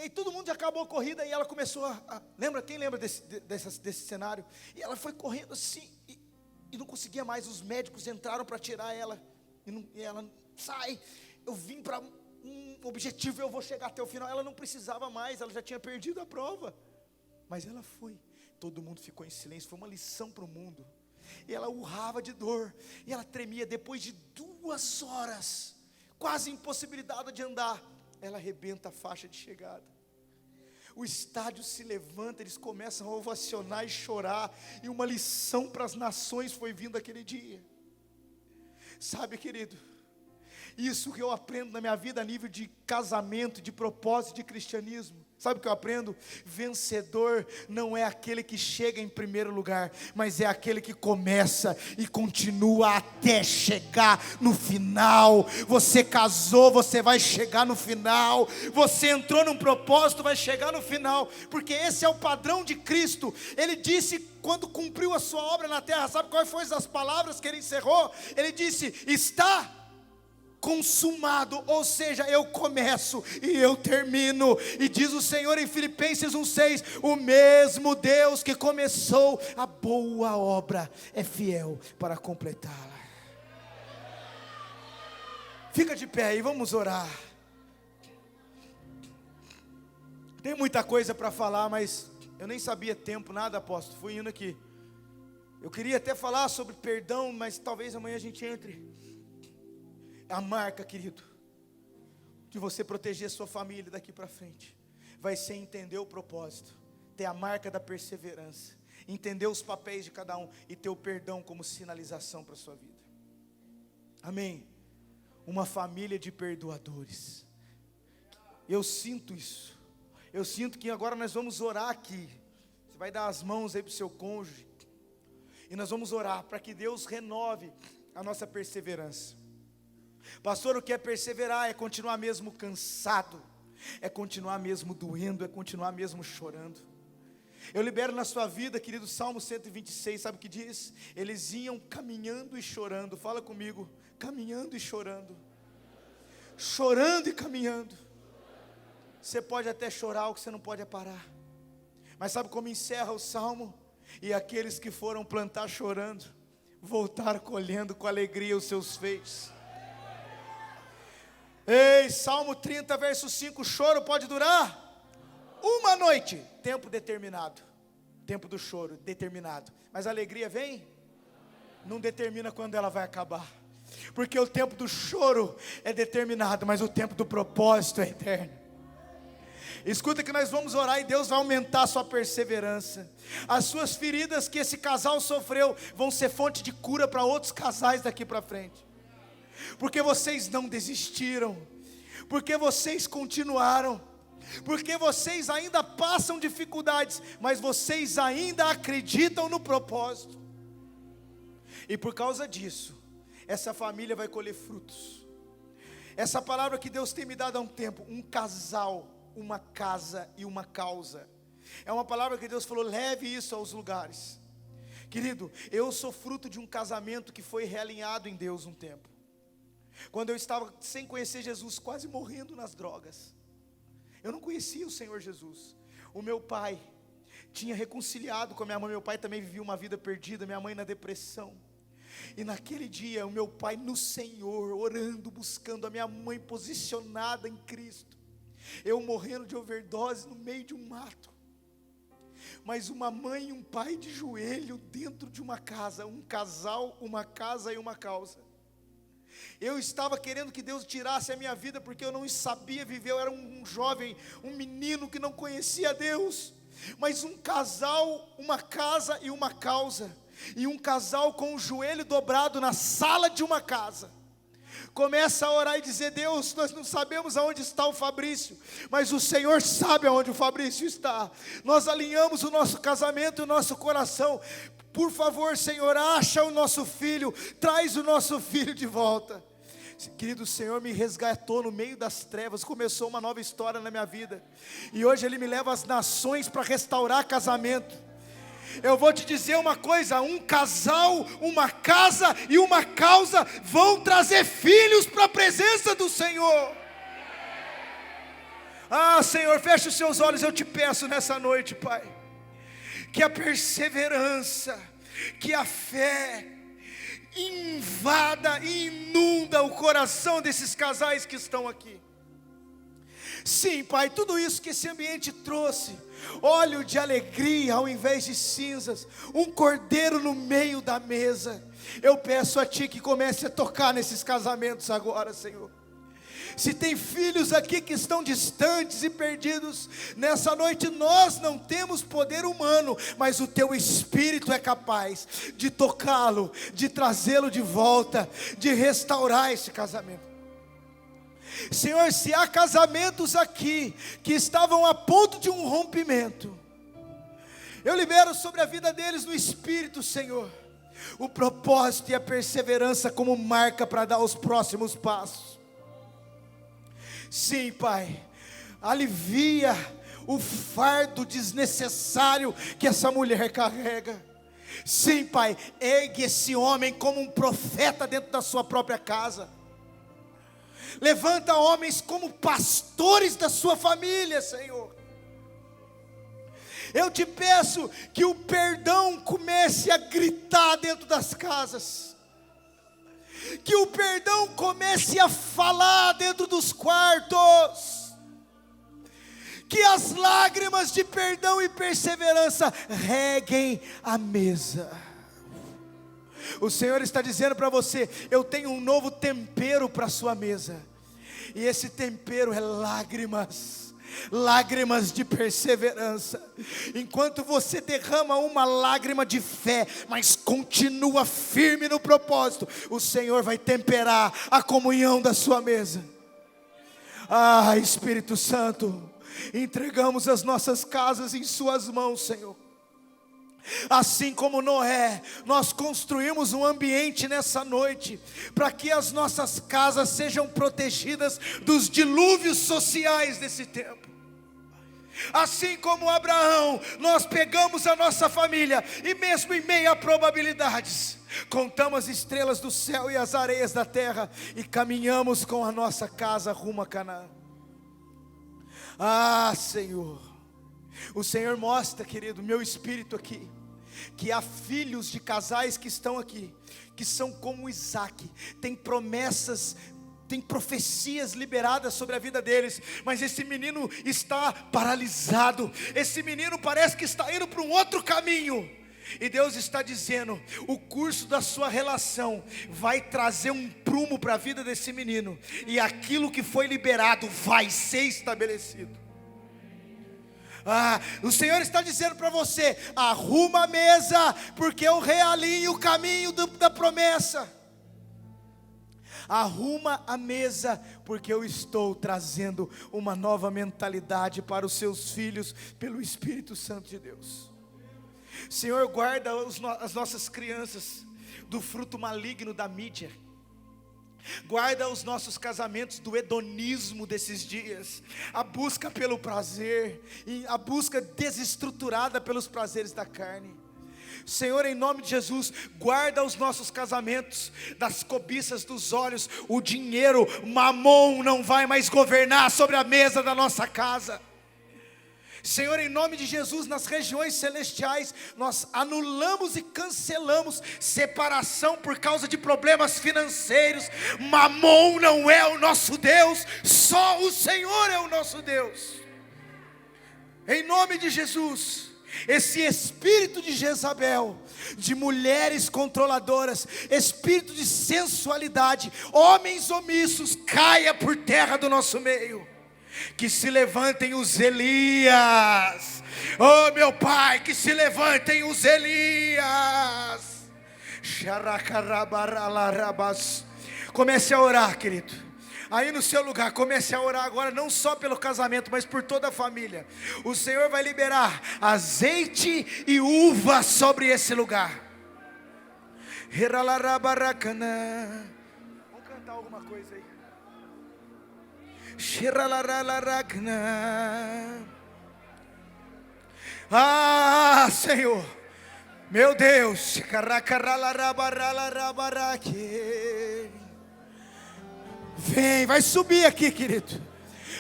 A: e todo mundo já acabou a corrida, e ela começou lembra, quem lembra desse cenário? E ela foi correndo assim, e não conseguia mais, os médicos entraram para tirar ela, e ela, sai, eu vim para um objetivo, eu vou chegar até o final. Ela não precisava mais, ela já tinha perdido a prova, mas ela foi. Todo mundo ficou em silêncio, foi uma lição para o mundo. E ela urrava de dor, e ela tremia. Depois de 2 horas, quase impossibilitada de andar, ela arrebenta a faixa de chegada. O estádio se levanta, eles começam a ovacionar e chorar, e uma lição para as nações foi vindo aquele dia. Sabe, querido, isso que eu aprendo na minha vida a nível de casamento, de propósito, de cristianismo. Sabe o que eu aprendo? Vencedor não é aquele que chega em primeiro lugar, mas é aquele que começa e continua até chegar no final. Você casou, você vai chegar no final. Você entrou num propósito, vai chegar no final, porque esse é o padrão de Cristo. Ele disse, quando cumpriu a sua obra na terra, sabe quais foram as palavras que ele encerrou? Ele disse, está consumado, ou seja, eu começo e eu termino. E diz o Senhor em Filipenses 1:6, o mesmo Deus que começou a boa obra é fiel para completá-la. Fica de pé e vamos orar. Tem muita coisa para falar, mas eu nem sabia tempo, nada, apóstolo, fui indo aqui. Eu queria até falar sobre perdão, mas talvez amanhã a gente entre. A marca, querido, de você proteger sua família daqui para frente, vai ser entender o propósito, ter a marca da perseverança, entender os papéis de cada um e ter o perdão como sinalização para a sua vida. Amém? Uma família de perdoadores. Eu sinto isso. Eu sinto que agora nós vamos orar aqui. Você vai dar as mãos aí para o seu cônjuge, e nós vamos orar para que Deus renove a nossa perseverança. Pastor, o que é perseverar? É continuar mesmo cansado, é continuar mesmo doendo, é continuar mesmo chorando. Eu libero na sua vida, querido, Salmo 126, sabe o que diz? Eles iam caminhando e chorando. Fala comigo, caminhando e chorando. Chorando e caminhando. Você pode até chorar, o que você não pode é parar. Mas sabe como encerra o Salmo? E aqueles que foram plantar chorando, voltaram colhendo com alegria os seus feixes. Ei, Salmo 30, verso 5, o choro pode durar 1 noite, tempo determinado, tempo do choro, determinado, mas a alegria vem, não determina quando ela vai acabar, porque o tempo do choro é determinado, mas o tempo do propósito é eterno. Escuta que nós vamos orar e Deus vai aumentar a sua perseverança. As suas feridas que esse casal sofreu vão ser fonte de cura para outros casais daqui para frente. Porque vocês não desistiram, porque vocês continuaram, porque vocês ainda passam dificuldades, mas vocês ainda acreditam no propósito. E por causa disso, essa família vai colher frutos. Essa palavra que Deus tem me dado há um tempo, um casal, uma casa e uma causa, é uma palavra que Deus falou, leve isso aos lugares. Querido, eu sou fruto de um casamento que foi realinhado em Deus um tempo. Quando eu estava sem conhecer Jesus, quase morrendo nas drogas, eu não conhecia o Senhor Jesus. O meu pai tinha reconciliado com a minha mãe, meu pai também vivia uma vida perdida, minha mãe na depressão. E naquele dia, o meu pai no Senhor, orando, buscando, a minha mãe posicionada em Cristo, eu morrendo de overdose no meio de um mato. Mas uma mãe e um pai de joelho dentro de uma casa, um casal, uma casa e uma causa. Eu estava querendo que Deus tirasse a minha vida, porque eu não sabia viver. Eu era um jovem, um menino que não conhecia Deus. Mas um casal, uma casa e uma causa, e um casal com o joelho dobrado na sala de uma casa, começa a orar e dizer: Deus, nós não sabemos aonde está o Fabrício, mas o Senhor sabe aonde o Fabrício está. Nós alinhamos o nosso casamento e o nosso coração. Por favor, Senhor, acha o nosso filho, traz o nosso filho de volta. Querido, o Senhor me resgatou no meio das trevas, começou uma nova história na minha vida, e hoje Ele me leva às nações para restaurar casamento. Eu vou te dizer uma coisa: um casal, uma casa e uma causa vão trazer filhos para a presença do Senhor. Ah, Senhor, fecha os seus olhos, eu te peço nessa noite, Pai, que a perseverança, que a fé invada e inunda o coração desses casais que estão aqui. Sim, Pai, tudo isso que esse ambiente trouxe, óleo de alegria ao invés de cinzas, um cordeiro no meio da mesa. Eu peço a Ti que comece a tocar nesses casamentos agora, Senhor. Se tem filhos aqui que estão distantes e perdidos, nessa noite nós não temos poder humano, mas o Teu Espírito é capaz de tocá-lo, de trazê-lo de volta, de restaurar esse casamento. Senhor, se há casamentos aqui que estavam a ponto de um rompimento, eu libero sobre a vida deles no Espírito, Senhor, o propósito e a perseverança como marca para dar os próximos passos. Sim, Pai, alivia o fardo desnecessário que essa mulher carrega. Sim, Pai, ergue esse homem como um profeta dentro da sua própria casa. Levanta homens como pastores da sua família, Senhor. Eu te peço que o perdão comece a gritar dentro das casas, que o perdão comece a falar dentro dos quartos, que as lágrimas de perdão e perseverança reguem a mesa. O Senhor está dizendo para você: eu tenho um novo tempero para a sua mesa, e esse tempero é lágrimas, lágrimas de perseverança. Enquanto você derrama uma lágrima de fé, mas continua firme no propósito, o Senhor vai temperar a comunhão da sua mesa. Ah, Espírito Santo, entregamos as nossas casas em suas mãos, Senhor. Assim como Noé, nós construímos um ambiente nessa noite, para que as nossas casas sejam protegidas dos dilúvios sociais desse tempo. Assim como Abraão, nós pegamos a nossa família, e mesmo em meio a probabilidades, contamos as estrelas do céu e as areias da terra, e caminhamos com a nossa casa rumo a Canaã. Ah, Senhor, o Senhor mostra, querido, meu espírito aqui, que há filhos de casais que estão aqui, que são como Isaac, tem promessas, tem profecias liberadas sobre a vida deles, mas esse menino está paralisado, esse menino parece que está indo para um outro caminho, e Deus está dizendo: o curso da sua relação vai trazer um prumo para a vida desse menino, e aquilo que foi liberado vai ser estabelecido. O Senhor está dizendo para você: arruma a mesa, porque eu realinho o caminho da promessa. Arruma a mesa, porque eu estou trazendo uma nova mentalidade para os seus filhos, pelo Espírito Santo de Deus. Senhor, guarda as nossas crianças do fruto maligno da mídia. Guarda os nossos casamentos do hedonismo desses dias, a busca pelo prazer, e a busca desestruturada pelos prazeres da carne. Senhor, em nome de Jesus, guarda os nossos casamentos das cobiças dos olhos. O dinheiro, mamon, não vai mais governar sobre a mesa da nossa casa. Senhor, em nome de Jesus, nas regiões celestiais, nós anulamos e cancelamos separação por causa de problemas financeiros. Mamon não é o nosso Deus, só o Senhor é o nosso Deus. Em nome de Jesus, esse espírito de Jezabel, de mulheres controladoras, espírito de sensualidade, homens omissos, caia por terra do nosso meio. Que se levantem os Elias, oh meu Pai, que se levantem os Elias. Comece a orar, querido. Aí no seu lugar, comece a orar agora, não só pelo casamento, mas por toda a família. O Senhor vai liberar azeite e uva sobre esse lugar. Vamos cantar alguma coisa aí. Ah, Senhor, meu Deus, vem, vai subir aqui, querido.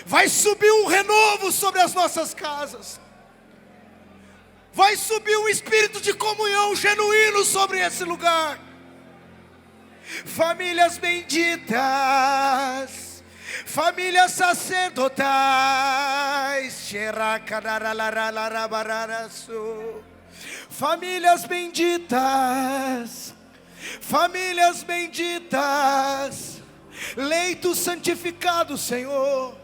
A: Vai subir um renovo sobre as nossas casas. Vai subir um espírito de comunhão genuíno sobre esse lugar. Famílias benditas, famílias sacerdotais, famílias benditas, famílias benditas, leitos santificados, Senhor.